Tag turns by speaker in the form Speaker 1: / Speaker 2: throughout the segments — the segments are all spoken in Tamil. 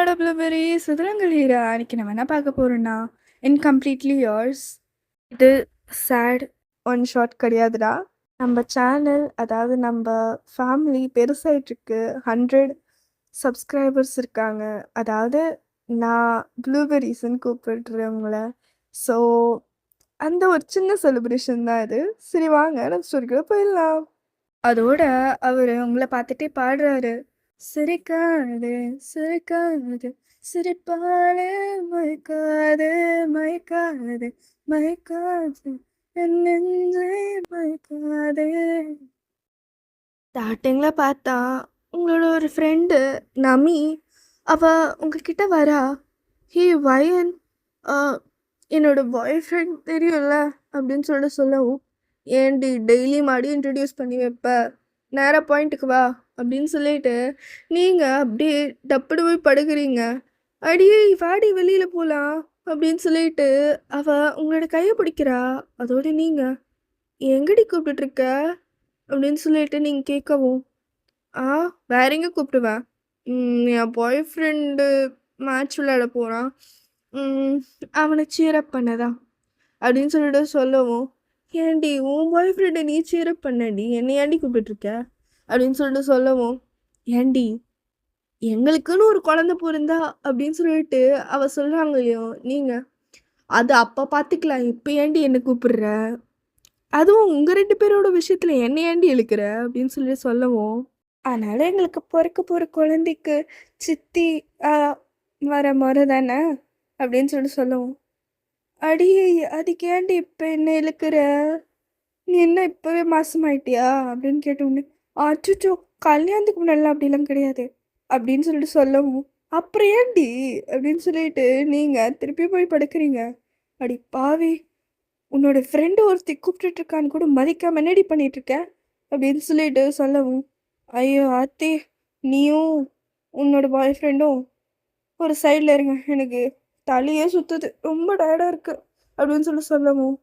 Speaker 1: என்னோட ப்ளூபெர்ரி சுதரங்கலீரா அன்னைக்கு நம்ம என்ன பார்க்க போறோம்னா இன்கம்ப்ளீட்லி yours. இது சேட் ஒன் ஷாட் கிடையாதுடா. நம்ம சேனல் அதாவது நம்ம ஃபேமிலி பெருசாயிட்டிருக்கு. 100 சப்ஸ்கிரைபர்ஸ் இருக்காங்க. அதாவது நான் ப்ளூபெர்ரிஸ்ன்னு கூப்பிடுறேன் உங்கள. ஸோ அந்த ஒரு சின்ன செலிப்ரேஷன் தான் இது. சரி வாங்க நம்ம ஸ்டோரிக்குள்ள போயிடலாம். அதோட அவரு உங்கள பார்த்துட்டே பாடுறாரு. சிரிக்காதே சிரிக்காதே சிரிப்பாலே மயக்காதே மயக்காதே மயக்காதே என் நெஞ்சை மயக்காதே. ஸ்டார்டிங்ல பார்த்தா உங்களோட ஒரு ஃப்ரெண்டு நமி அவ உங்ககிட்ட வரா. ஹே வயன், என்னோட பாய் ஃப்ரெண்ட் தெரியும்ல அப்படின்னு சொல்லவும், ஏன்டி டெய்லி மாடி இன்ட்ரடியூஸ் பண்ணி வைப்ப, நேராக பாயிண்ட்டுக்கு வா அப்படின்னு சொல்லிட்டு நீங்கள் அப்படியே டப்புடு போய் படுக்கிறீங்க. அடியே வாடி வெளியில் போகலாம் அப்படின்னு சொல்லிட்டு அவ உங்களோட கையை பிடிக்கிறா. அதோட நீங்கள் எங்கடி கூப்பிட்டுட்ருக்க அப்படின்னு சொல்லிட்டு நீங்கள் கேட்கவும், வேற எங்கே கூப்பிடுவேன், என் பாய் ஃப்ரெண்டு மேட்ச் விளையாட போகிறான், அவனை சீரப் பண்ணதா அப்படின்னு சொல்லிட்டு சொல்லவும், ஏன்டி உன் பாய் ஃப்ரெண்டை நீ சீரப் பண்ணடி, என்னை ஏன்டி கூப்பிட்டுருக்க அப்படின்னு சொல்லிட்டு சொல்லவும், ஏன்டி எங்களுக்குன்னு ஒரு குழந்தை பிறந்தா அப்படின்னு சொல்லிட்டு அவ சொல்கிறாங்க இல்லையோ நீங்கள், அது அப்போ பார்த்துக்கலாம், இப்போ ஏன்டி என்னை கூப்பிடுற, அதுவும் உங்கள் 2 பேரோட விஷயத்தில் என்னை ஏன்டி இழுக்கிற அப்படின்னு சொல்லி சொல்லவும், அதனால் எங்களுக்கு பிறக்க போகிற குழந்தைக்கு சித்தி வர முறை தானே அப்படின்னு சொல்லவும், அடியே அதுக்கு ஏன்டி இப்போ என்ன இழுக்கிற, நீ என்ன இப்போவே மாசமாயிட்டியா அப்படின்னு கேட்டோன்னே, அச்சோ கல்யாணத்துக்கு முன்னாடிலாம் அப்படிலாம் கிடையாது அப்படின்னு சொல்லிட்டு சொல்லவும், அப்புறம் ஏன்டி அப்படின்னு சொல்லிட்டு நீங்கள் திருப்பி போய் படுக்கிறீங்க. அடி பாவி, உன்னோட ஃப்ரெண்டு ஒருத்தி கூப்பிட்டுட்டு இருக்கான்னு கூட மதிக்காம என்னடி பண்ணிட்டு இருக்க அப்படின்னு சொல்லிட்டு சொல்லவும், ஐயோ ஆத்தி, நீயும் உன்னோட பாய் ஃப்ரெண்டும் ஒரு சைடில் இருங்க, எனக்கு தலையே சுற்றுது, ரொம்ப டயர்டாக இருக்குது அப்படின்னு சொல்லவும்,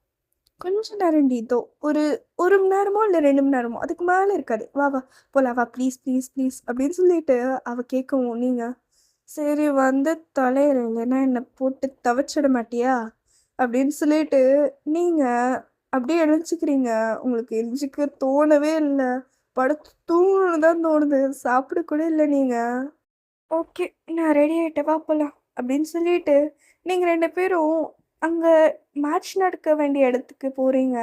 Speaker 1: கொஞ்சம் நேரம்டி, இதோ ஒரு 1 மணி நேரமோ இல்லை 2 மணி நேரமோ, அதுக்கு மேலே இருக்காது, வா வா போலாம் வா ப்ளீஸ் ப்ளீஸ் ப்ளீஸ் அப்படின்னு சொல்லிட்டு அவள் கேட்கவும், நீங்கள் சரி வந்து தொலைகிறேன், இல்லைன்னா என்னை போட்டு துவைச்சிட மாட்டியா அப்படின்னு சொல்லிட்டு நீங்கள் அப்படியே எழுச்சிக்கிறீங்க. உங்களுக்கு எழுச்சிக்க தோணவே இல்லை, படுத்து தூங்கணுன்னு தான் தோணுது, சாப்பிட கூட இல்லை நீங்கள். ஓகே நான் ரெடி ஆகிட்டவா போகலாம் அப்படின்னு சொல்லிட்டு நீங்கள் 2 பேரும் அங்கே மேட்ச் நடக்க வேண்டிய இடத்துக்கு போகிறீங்க.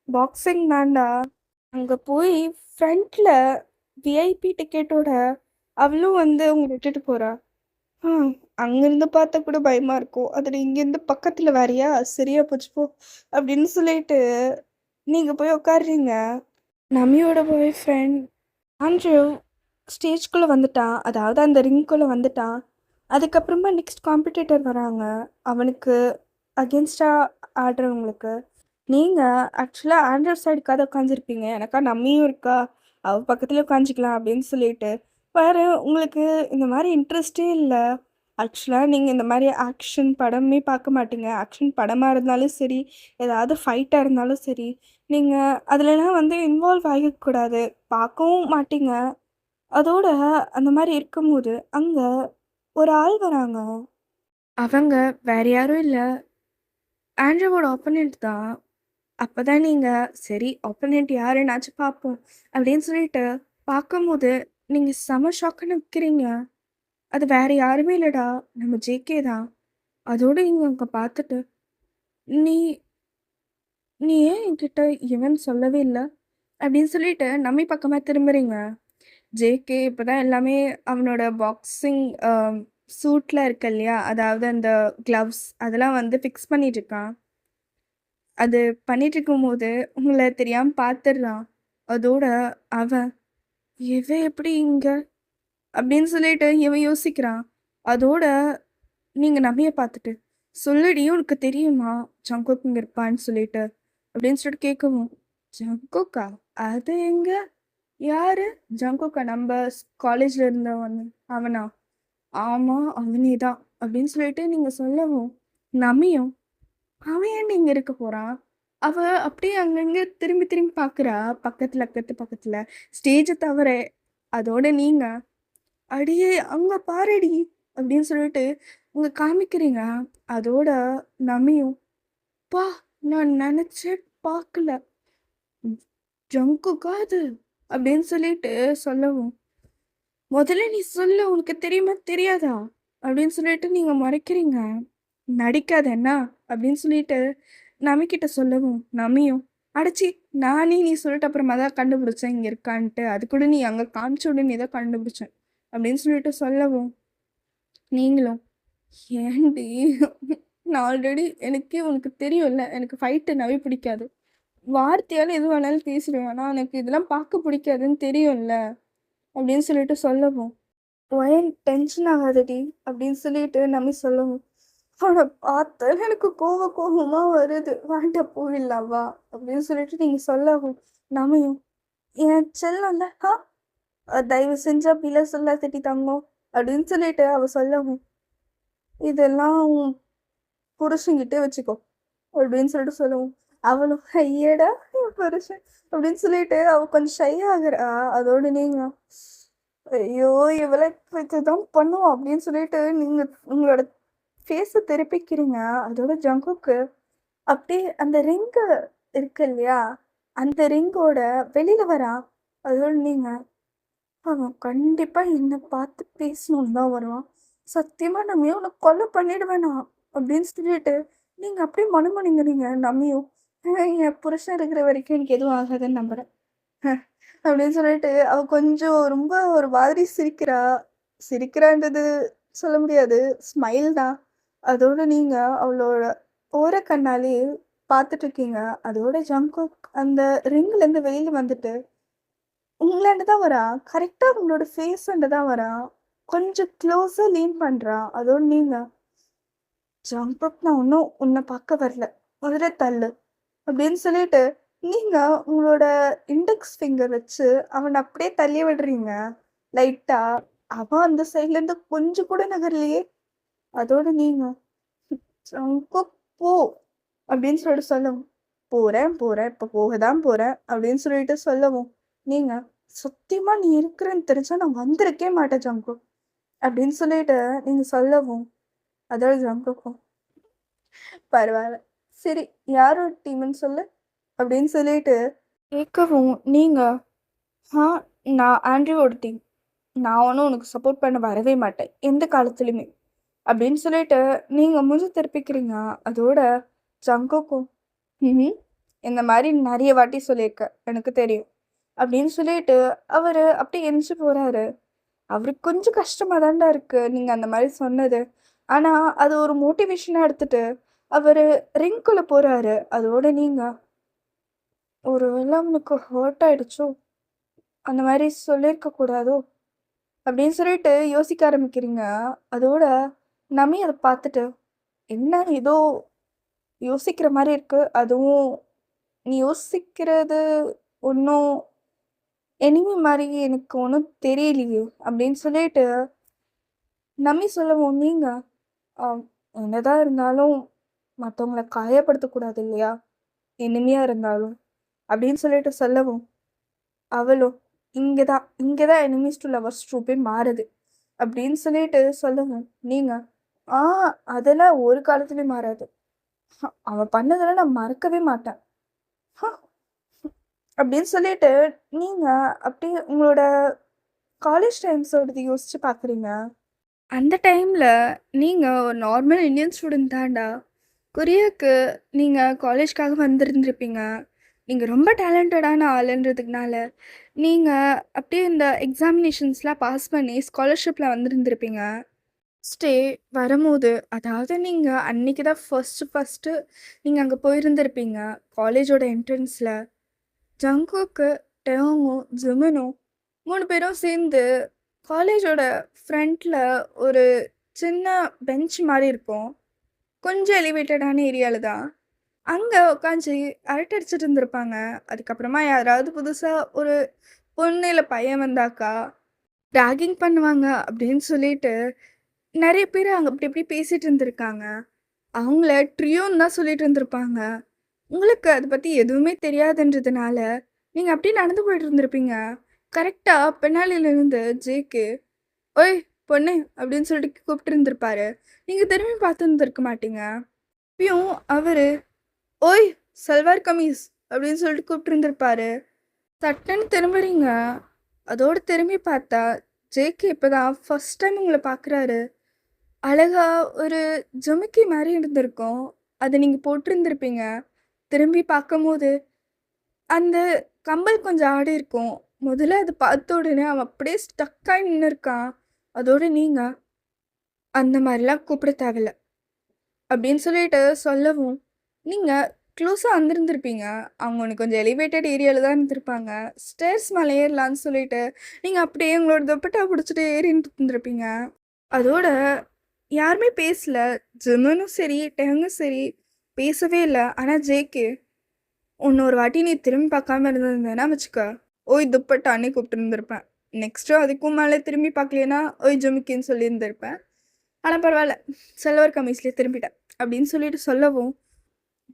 Speaker 1: பாக்ஸிங் தான்டா. அங்கே போய் ஃப்ரண்ட்டில் விஐபி டிக்கெட்டோட அவளும் வந்து உங்களை விட்டுட்டு போகிறா. அங்கேருந்து பார்த்தா கூட பயமாக இருக்கும், அதில் இங்கேருந்து பக்கத்தில் வேறையா, சரியா போச்சு போ அப்படின்னு சொல்லிட்டு நீங்கள் போய் உட்காடுறீங்க. நமியோட பாய் ஃப்ரெண்ட் ஆண்ட்ரூ ஸ்டேஜ்குள்ளே வந்துட்டான், அதாவது அந்த ரிங்குள்ளே வந்துட்டான். அதுக்கப்புறமா நெக்ஸ்ட் காம்படிட்டர் வராங்க, அவனுக்கு அகென்ஸ்டாக ஆடுறவங்களுக்கு. நீங்கள் ஆக்சுவலாக ஆண்ட்ரூ சைடுக்காக உட்காந்துருப்பீங்க, எனக்கா நம்மியும் இருக்கா, அவள் பக்கத்துலேயே உட்காந்துக்கலாம் அப்படின்னு சொல்லிட்டு. வேறு உங்களுக்கு இந்த மாதிரி இன்ட்ரெஸ்டே இல்லை. ஆக்சுவலாக நீங்கள் இந்த மாதிரி ஆக்ஷன் படமே பார்க்க மாட்டீங்க. ஆக்ஷன் படமாக இருந்தாலும் சரி, ஏதாவது ஃபைட்டாக இருந்தாலும் சரி, நீங்கள் அதிலலாம் வந்து இன்வால்வ் ஆகிக்கூடாது, பார்க்கவும் மாட்டீங்க. அதோட அந்த மாதிரி இருக்கும்போது அங்கே ஒரு ஆள் வராங்க. அவங்க வேற யாரும் இல்லை, ஆண்ட்ரூவோட ஆப்போனண்ட் தான். அப்போ தான் நீங்கள் சரி ஆப்போனண்ட் யாருன்னாச்சும் பார்ப்போம் அப்படின்னு சொல்லிட்டு பார்க்கும்போது நீங்கள் செம ஷாக்குன்னு நிற்கிறீங்க. அது வேற யாருமே இல்லைடா, நம்ம ஜேகே தான். அதோடு நீங்கள் அங்கே பார்த்துட்டு, நீ நீ ஏன் என்கிட்ட இவன் சொல்லவே இல்லை அப்படின்னு சொல்லிட்டு நம்மை பக்கமாக திரும்புறீங்க. ஜேகே இப்போ தான் எல்லாமே அவனோட பாக்ஸிங் சூட்டில் இருக்கு இல்லையா, அதாவது அந்த க்ளவ்ஸ் அதெல்லாம் வந்து ஃபிக்ஸ் பண்ணிட்டுருக்கான். அது பண்ணிட்டு இருக்கும்போது உங்களை தெரியாமல் பார்த்துடுறான். அதோட அவன் இவன் எப்படி இங்கே அப்படின்னு சொல்லிட்டு இவன் யோசிக்கிறான். அதோட நீங்கள் நம்பிய பார்த்துட்டு, சொல்லுடி உனக்கு தெரியுமா ஜங்குக் இங்கே இருப்பான்னு சொல்லிட்டு அப்படின்னு சொல்லிட்டு கேட்கவும், ஜங்குக்கா அது எங்க, யாரு ஜங்குக்கா, நம்ம காலேஜில் இருந்தவன் அவனா, ஆமாம் அவனே தான் அப்படின்னு சொல்லிட்டு நீங்கள் சொல்லவும், நமியும் அவன் ஏன் இங்கே இருக்க போகிறான், அவ அப்படியே அங்கங்கே திரும்பி திரும்பி பார்க்குறா, பக்கத்தில் ஸ்டேஜை தவிர. அதோட நீங்கள் அடியே அங்கே பாருடி அப்படின்னு சொல்லிட்டு உங்க காமிக்கிறீங்க. அதோட நமியும், "அப்பா! நான் நெனச்சே பார்க்கல. ம் ஜங்குக்கா அது?" அப்படின்னு சொல்லிட்டு சொல்லவும், "முதல்ல நீ சொல்லு. உனக்கு தெரியுமா? தெரியாதா?" அப்படின்னு சொல்லிட்டு நீங்க மறைக்கிறீங்க. "நடிக்காத என்ன?" அப்படின்னு சொல்லிட்டு நமிக்கிட்ட சொல்லவும், நமியும், "அடச்சீ! நானே நீ சொல்லிட்ட அப்புறமா தான் கண்டுபிடிச்சேன் இங்க இருக்கான்ட்டு. அது கூட நீ அங்க காமிச்ச உடனே தான் கண்டுபிடிச்சேன்." அப்படின்னு சொல்லிட்டு சொல்லவும், நீங்களும், "ஏன்டி? நான் ஆல்ரெடி எனக்கே உனக்கு தெரியும்ல, எனக்கு ஃபைட்டுனாவே பிடிக்காது. வார்த்தையால எது வேணாலும் பேசிடுவேன். ஆனா எனக்கு இதெல்லாம் பார்க்க பிடிக்காதுன்னு தெரியும்ல." அப்படின்னு சொல்லிட்டு சொல்லவும், "ஒயன் டென்ஷன் ஆகாதடி" அப்படின்னு சொல்லிட்டு நம்பி சொல்லவும், "அவன பார்த்தாலே எனக்கு கோவமா வருது. வேண்டாம் போயிடலாம் வா" அப்படின்னு சொல்லிட்டு நீங்க சொல்லவும், நமியும், "என் செல்லம்ல, தயவு செஞ்சு அப்படிலாம் சொல்லாதடி தங்கம்" அப்படின்னு சொல்லிட்டு அவ சொல்லவும், "இதெல்லாம் உன் புருஷன்கிட்டயே வச்சுக்கோ" அப்படின்னு சொல்லிட்டு சொல்லவும், அவளும், "ஐயடா என் புருஷன்" அப்படின்னு சொல்லிட்டு அவ கொஞ்சம் ஷை ஆகுறா. அதோட நீங்க, "ஐயோ! இவள இப்படிதான் பண்ணுவா" அப்படின்னு சொல்லிட்டு நீங்க உங்களோட ஃபேஸ திருப்பிக்கிறீங்க. அதோட ஜங்குக்கு அப்படியே அந்த ரிங்கு இருக்கு இல்லையா? அந்த ரிங்கோட வெளியில வரான். அதோட நீங்க, "அவன் கண்டிப்பா என்ன பார்த்து பேசணும்னு தான் வருவான். சத்தியமா நமியும் உன்ன கொலை பண்ணிடுவேன் நான்" அப்படின்னு சொல்லிட்டு நீங்க அப்படியே முணுமுணுங்குறீங்க நமியும். என் புருஷன் இருக்கிற வரைக்கும் எனக்கு எதுவும் ஆகாதுன்னு நம்புறேன்" அப்படின்னு சொல்லிட்டு அவ கொஞ்சம் ரொம்ப ஒரு மாதிரி சிரிக்கிறா. சிரிக்கிறான்றது சொல்ல முடியாது. ஸ்மைல் தான். அதோட நீங்க அவளோட ஓர கண்ணாலே பார்த்துட்டு இருக்கீங்க. அதோட ஜங்குக் அந்த ரிங்லேருந்து வெளியில வந்துட்டு உங்களாண்ட தான் வரான். கரெக்ட்டா உங்களோட ஃபேஸாண்ட தான் வரான். கொஞ்சம் க்ளோஸா லீன் பண்றான். அதோட நீங்க, "ஜங்குக் நான் ஒன்னும் உன்ன பார்க்க வரல. முதல்ல தள்ளு" அப்படின்னு சொல்லிட்டு நீங்க உங்களோட இண்டெக்ஸ் ஃபிங்கர் வச்சு அவன அப்படியே தள்ளி விடுறீங்க. லைட்டா. அவன் அந்த சைட்லேருந்து கொஞ்சம் கூட நகரலையே. அதோட நீங்க, "ஜங்குக் போ" அப்படின்னு சொல்லிட்டு சொல்லவும், "போறேன், போறேன். இப்ப போக தான் போறேன்" அப்படின்னு சொல்லிட்டு சொல்லவும், நீங்க, "சத்தியமா நீ இருக்கிறன்னு தெரிஞ்சா நான் வந்திருக்கவே மாட்டேன் ஜங்குக்" அப்படின்னு சொல்லிட்டு நீங்க சொல்லவும், அதோட ஜங்குக்கும், "பரவால்ல. சரி யாரோட டீம்ன்னு சொல்லு" அப்படின்னு சொல்லிட்டு கேட்கவும், நீங்க, "ஆ நான் ஆண்ட்ரியோட டீம். நான் ஒண்ணும் உனக்கு சப்போர்ட் பண்ண வரவே மாட்டேன். எந்த காலத்துலயுமே" அப்படின்னு சொல்லிட்டு நீங்க மூஞ்சி திருப்பிக்கிறீங்க. அதோட ஜங்குக்கும், "ம்ஹ்ம். இந்த மாரி நெறைய வாட்டி சொல்லியிருக்க. எனக்கு தெரியும்" அப்படின்னு சொல்லிட்டு அவரு அப்படியே எந்திச்சு போறாரு. அவருக்கு கொஞ்சம் கஷ்டமா தான்டா இருக்கு, நீங்க அந்த மாரி சொன்னது. ஆனா, அது ஒரு மோட்டிவேஷனா எடுத்துட்டு அவரு ரிங்குக்குள்ள போறாரு. அதோட நீங்க, "ஒரு வேள அவனுக்கு ஹர்ட் ஆயிடுச்சோ? அந்த மாரி சொல்லியிருக்க கூடாதோ?" அப்படின்னு சொல்லிட்டு யோசிக்க ஆரம்பிக்கிறீங்க. அதோட நமி அத பார்த்துட்டு, "என்ன ஏதோ யோசிக்கிற மாரி இருக்கு. அதுவும் நீ யோசிக்கிறது ஒண்ணும் எனிமி மாரி எனக்கு ஒண்ணும் தெரியலையே" அப்படின்னு சொல்லிட்டு நமி சொல்லவும், நீங்க, "அ என்னதான் இருந்தாலும் மத்தவங்கள காயப்படுத்தக்கூடாது இல்லையா? எனிமியா இருந்தாலும்" அப்படின்னு சொல்லிட்டு சொல்லவும், அவளும், இங்க தான் எனிமீஸ் டூ லவர்ஸ் ட்ரூப்பே மாறுது" அப்படின்னு சொல்லிட்டு சொல்லவும், நீங்க, "ஆ அதெல்லாம் ஒரு காலத்துலயும் மாறாது. அவன் பண்ணதெல்லாம் நான் மறக்கவே மாட்டேன்." ஹ! அப்படின்னு சொல்லிட்டு நீங்க அப்படியே உங்களோட காலேஜ் டைம்ஸோடது யோசிச்சு பார்க்குறீங்க. அந்த டைம்ல நீங்க ஒரு நார்மல் இந்தியன் ஸ்டூடண்ட் தான்டா. கொரியாக்கு நீங்க காலேஜ்க்காக வந்திருந்திருப்பீங்க. நீங்க ரொம்ப டேலண்டடான ஆளுன்றதுனால, நீங்க அப்படியே இந்த எக்ஸாமினேஷன்ஸ்லாம் பாஸ் பண்ணி ஸ்காலர்ஷிப்ல வந்திருந்திருப்பீங்க. ஸ்டே வரும்போது, அதாவது நீங்க அன்னைக்கு தான் ஃபர்ஸ்ட்டு நீங்க அங்க போயிருந்திருப்பீங்க. காலேஜோட என்ட்ரன்ஸ்ல. ஜங்குக்கு, டெயோங்கும், ஜிமினும் 3 பேரும் சேர்ந்து காலேஜோட ஃப்ரண்ட்ல ஒரு சின்ன பெஞ்ச் மாரி இருக்கும். கொஞ்சம் எலிவேட்டடான ஏரியால தான். அங்க உட்காந்து அரட்டை அடிச்சுட்டு இருந்திருப்பாங்க. அதுக்கப்புறமா யாராவது புதுசா ஒரு பொண்ணு இல்ல பையன் வந்தாக்கா, ராகிங் பண்ணுவாங்க அப்படின்னு சொல்லிட்டு நெறைய பேரு அங்க அப்படி இப்படி பேசிட்டு இருந்திருக்காங்க. அவங்கள ட்ரியோன்னு தான் சொல்லிட்டு இருந்திருப்பாங்க. உங்களுக்கு அத பத்தி எதுவுமே தெரியாதுன்றதுனால, நீங்க அப்படியே நடந்து போயிட்டு இருந்திருப்பீங்க. கரெக்ட்டா பின்னாடில இருந்து ஜேகே, "ஒய்! பொண்ணு அப்படின்னு சொல்லிட்டு கூப்பிட்டு இருந்திருப்பாரு. நீங்கள் திரும்பி பார்த்துருந்துருக்க மாட்டீங்க. இப்பயும் அவர் ஓய் சல்வார் கமீஸ் அப்படின்னு சொல்லிட்டு கூப்பிட்டு இருந்திருப்பாரு. சட்டுன்னு திரும்புறீங்க. அதோடு திரும்பி பார்த்தா ஜேகே இப்போ தான் ஃபஸ்ட் டைம் உங்களை பார்க்குறாரு. அழகா ஒரு ஜொமிக்கி மாதிரி இருந்திருக்கும். அதை நீங்கள் போட்டிருந்திருப்பீங்க. திரும்பி பார்க்கும்போது அந்த கம்பல் கொஞ்சம் ஆடி இருக்கும். முதல்ல அதை பார்த்த உடனே அவன் அப்படியே ஸ்டக்காகி நின்று இருக்கான். அதோட நீங்கள் அந்த மாதிரிலாம் கூப்பிட தேவையில்ல அப்படின்னு சொல்லிட்டு சொல்லவும், நீங்கள் க்ளோஸாக வந்திருந்திருப்பீங்க. அவங்க ஒன்று கொஞ்சம் எலிவேட்டட் ஏரியாவில் தான் இருந்திருப்பாங்க. ஸ்டேர்ஸ் மேலே ஏறலான்னு சொல்லிட்டு நீங்கள் அப்படியே உங்களோட துப்பட்டா பிடிச்சிட்டு ஏறிட்டு இருந்திருப்பீங்க. அதோட யாருமே பேசல. ஜிமனும் சரி டெங்கும் சரி பேசவே இல்லை. ஆனால் ஜேகே இன்னொரு வாட்டி நீ திரும்பி பார்க்காம இருந்திருந்தேன்னா வச்சுக்க, ஓய் துப்பட்டானே கூப்பிட்டு இருந்திருப்பேன். நெக்ஸ்ட்டு அதுக்கும் மேலே திரும்பி பார்க்கலைன்னா ஓய் ஜுமிக்கின்னு சொல்லியிருந்திருப்பேன். ஆனால் பரவாயில்ல, சல்வார் கமீஸ்லேயே திரும்பிட்டேன் அப்படின்னு சொல்லிட்டு சொல்லவும்,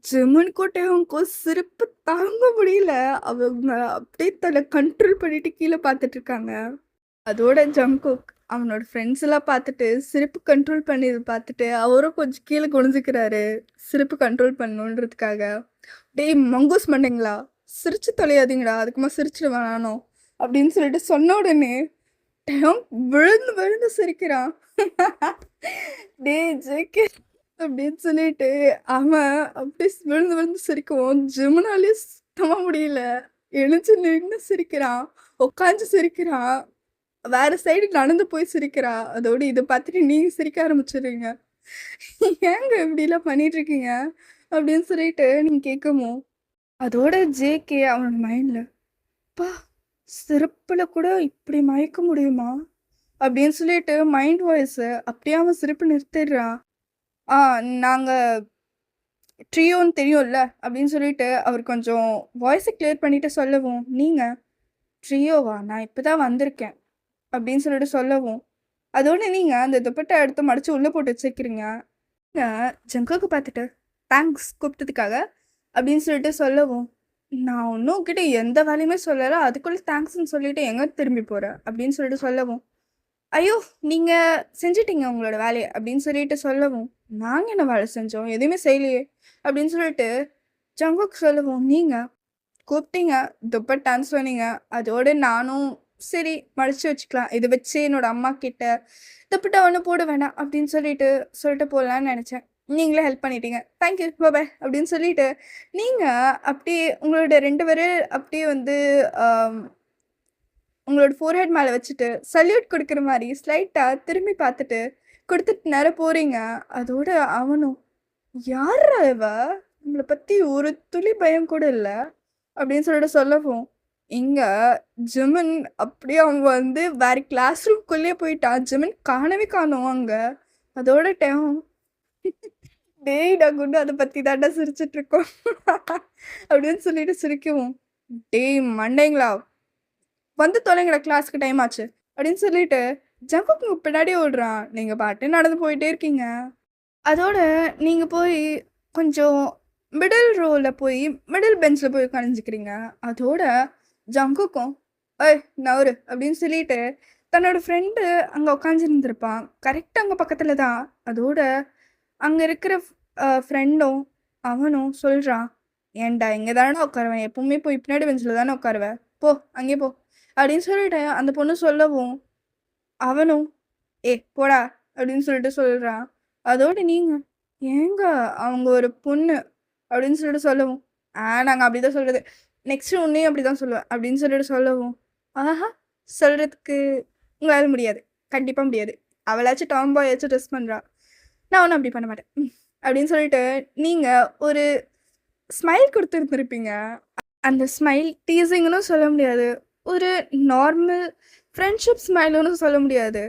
Speaker 1: ஜிமனுக்கும் டெங்குக்கும் சிரிப்பு தாங்க முடியல. அவங்க அப்படியே தன்னை கண்ட்ரோல் பண்ணிட்டு கீழே பார்த்துட்டு இருக்காங்க. அதோட ஜங்குக் அவனோட ஃப்ரெண்ட்ஸ் எல்லாம் பார்த்துட்டு சிரிப்பு கண்ட்ரோல் பண்ணது பார்த்துட்டு அவரும் கொஞ்சம் கீழே குனிஞ்சுக்கிறாரு சிரிப்பு கண்ட்ரோல் பண்ணணுன்றதுக்காக. டேய் மங்கூஸ் மண்டைங்களா, சிரிச்சு தொலையாதீங்கடா, அதுக்குமா சிரிச்சிட்டு வேணானோ அப்படின்னு சொல்லிட்டு சொன்ன உடனே டேம் விழுந்து விழுந்து சிரிக்கிறான். டேய் ஜேகே அப்படின்னு சொல்லிட்டு அவன் அப்படியே விழுந்து விழுந்து சிரிக்கவும் ஜிமுனாலே சுத்தமாக முடியல. எழுந்து நின்று சிரிக்கிறான், உட்காந்து சிரிக்கிறான், வேற சைடு நடந்து போய் சிரிக்கிறா. அதோடு இதை பார்த்துட்டு நீங்கள் சிரிக்க ஆரம்பிச்சிடுறீங்க. ஏங்க இப்படிலாம் பண்ணிட்டு இருக்கீங்க அப்படின்னு சொல்லிட்டு நீங்கள் கேட்கவும், அதோட ஜேகே அவனோட மைண்டில் பா சிரிப்பில் கூட இப்படி மயக்க முடியுமா அப்படின்னு சொல்லிட்டு மைண்ட் வாய்ஸு அப்படியே அவன் சிரிப்பு நிறுத்திடுறான். நாங்கள் ட்ரியோன்னு தெரியும்ல அப்படின்னு சொல்லிட்டு அவர் கொஞ்சம் வாய்ஸை கிளியர் பண்ணிட்டு சொல்லவும், நீங்கள் ட்ரியோவா, நான் இப்போ தான் வந்திருக்கேன் அப்படின்னு சொல்லிட்டு சொல்லவும், அதோட நீங்கள் அந்த துப்பட்டா எடுத்து மடித்து உள்ளே போட்டு வச்சுருக்கிறீங்க. நீங்கள் ஜங்குக்கு பார்த்துட்டு தேங்க்ஸ் கூப்பிட்டதுக்காக அப்படின்னு சொல்லிட்டு சொல்லவும், நான் ஒன்றும் உங்ககிட்ட எந்த வேலையுமே சொல்லலை, அதுக்குள்ளே தேங்க்ஸ்ன்னு சொல்லிட்டு எங்கே திரும்பி போகிறேன் அப்படின்னு சொல்லிட்டு சொல்லவும், ஐயோ நீங்கள் செஞ்சிட்டீங்க உங்களோட வேலையை அப்படின்னு சொல்லிட்டு சொல்லவும், நாங்கள் என்ன வேலை செஞ்சோம், எதுவுமே செய்யலையே அப்படின்னு சொல்லிட்டு ஜங்குக்கு சொல்லவும், நீங்கள் கூப்பிட்டீங்க துப்பட்டான்னு சொன்னீங்க, அதோடு நானும் சரி மடிச்சு வச்சுக்கலாம், இதை வச்சு என்னோட அம்மா கிட்ட துப்பட்டா ஒன்று போட வேணாம் அப்படின்னு சொல்லிட்டு போடலான்னு நினச்சேன். நீங்களே ஹெல்ப் பண்ணிட்டீங்க, தேங்க்யூ பாய் அப்படின்னு சொல்லிட்டு நீங்கள் அப்படியே உங்களோட 2 விரல் அப்படியே வந்து உங்களோட ஃபோர்ஹெட் மேலே வச்சுட்டு சல்யூட் கொடுக்குற மாதிரி ஸ்லைட்டாக திரும்பி பார்த்துட்டு கொடுத்துட்டு நேரம் போகிறீங்க. அதோட அவனும் யாரா இவ, நம்மளை பற்றி ஒரு துளி பயம் கூட இல்லை அப்படின்னு சொல்லிட்டு சொல்லவும், இங்கே ஜிமின் அப்படியே அவன் வந்து வேறு கிளாஸ் ரூம்குள்ளேயே போயிட்டான். ஜிமின் காணவே காணோம் அங்கே. அதோட டைம் டேய் நான் குண்டு அதை பற்றி தாண்டா சிரிச்சிட்ருக்கோம் அப்படின்னு சொல்லிட்டு சிரிக்கவும், டேய் மண்டைங்களா வந்து தொலைங்கடா, கிளாஸ்க்கு டைம் ஆச்சு அப்படின்னு சொல்லிட்டு ஜங்குக்கு பின்னாடி ஓடுறான். நீங்கள் பாட்டு நடந்து போயிட்டே இருக்கீங்க. அதோட நீங்கள் போய் கொஞ்சம் மிடில் ரோவில் போய் மிடில் பெஞ்சில் போய் உட்காந்துக்கிறீங்க. அதோட ஜங்குக்கும் ஏய் நவரு அப்படின்னு சொல்லிட்டு தன்னோட ஃப்ரெண்டு அங்கே உட்காந்துருந்துருப்பான். கரெக்டாக அங்கே பக்கத்தில் தான். அதோட அங்கே இருக்கிற ஃப்ரெண்டும் அவனும் சொல்கிறான், ஏன்டா இங்கே தானே உட்காருவேன், எப்பவுமே போய் பின்னாடி பெஞ்சில் தானே உட்காருவேன், போ அங்கே போ அப்படின்னு சொல்லிட்டு அந்த பொண்ணு சொல்லவும், அவனும் ஏ போடா அப்படின்னு சொல்லிட்டு சொல்கிறான். அதோடு நீங்கள் ஏங்க அவங்க ஒரு பொண்ணு அப்படின்னு சொல்லிட்டு சொல்லவும், நாங்கள் அப்படி தான் சொல்கிறது, நெக்ஸ்ட்டு உன்னையும் அப்படி தான் சொல்லுவேன் அப்படின்னு சொல்லிட்டு சொல்லவும், ஆஹா சொல்கிறதுக்கு உங்களால் முடியாது, கண்டிப்பாக முடியாது, அவளாச்சும் டாம் பாயாச்சும் ட்ரெஸ் பண்ணுறா, நான் ஒன்றும் அப்படி பண்ண மாட்டேன் அப்படின்னு சொல்லிட்டு நீங்கள் ஒரு ஸ்மைல் கொடுத்துருந்துருப்பீங்க. அந்த ஸ்மைல் டீசிங்னு சொல்ல முடியாது, ஒரு நார்மல் ஃப்ரெண்ட்ஷிப் ஸ்மைலுன்னு சொல்ல முடியாது,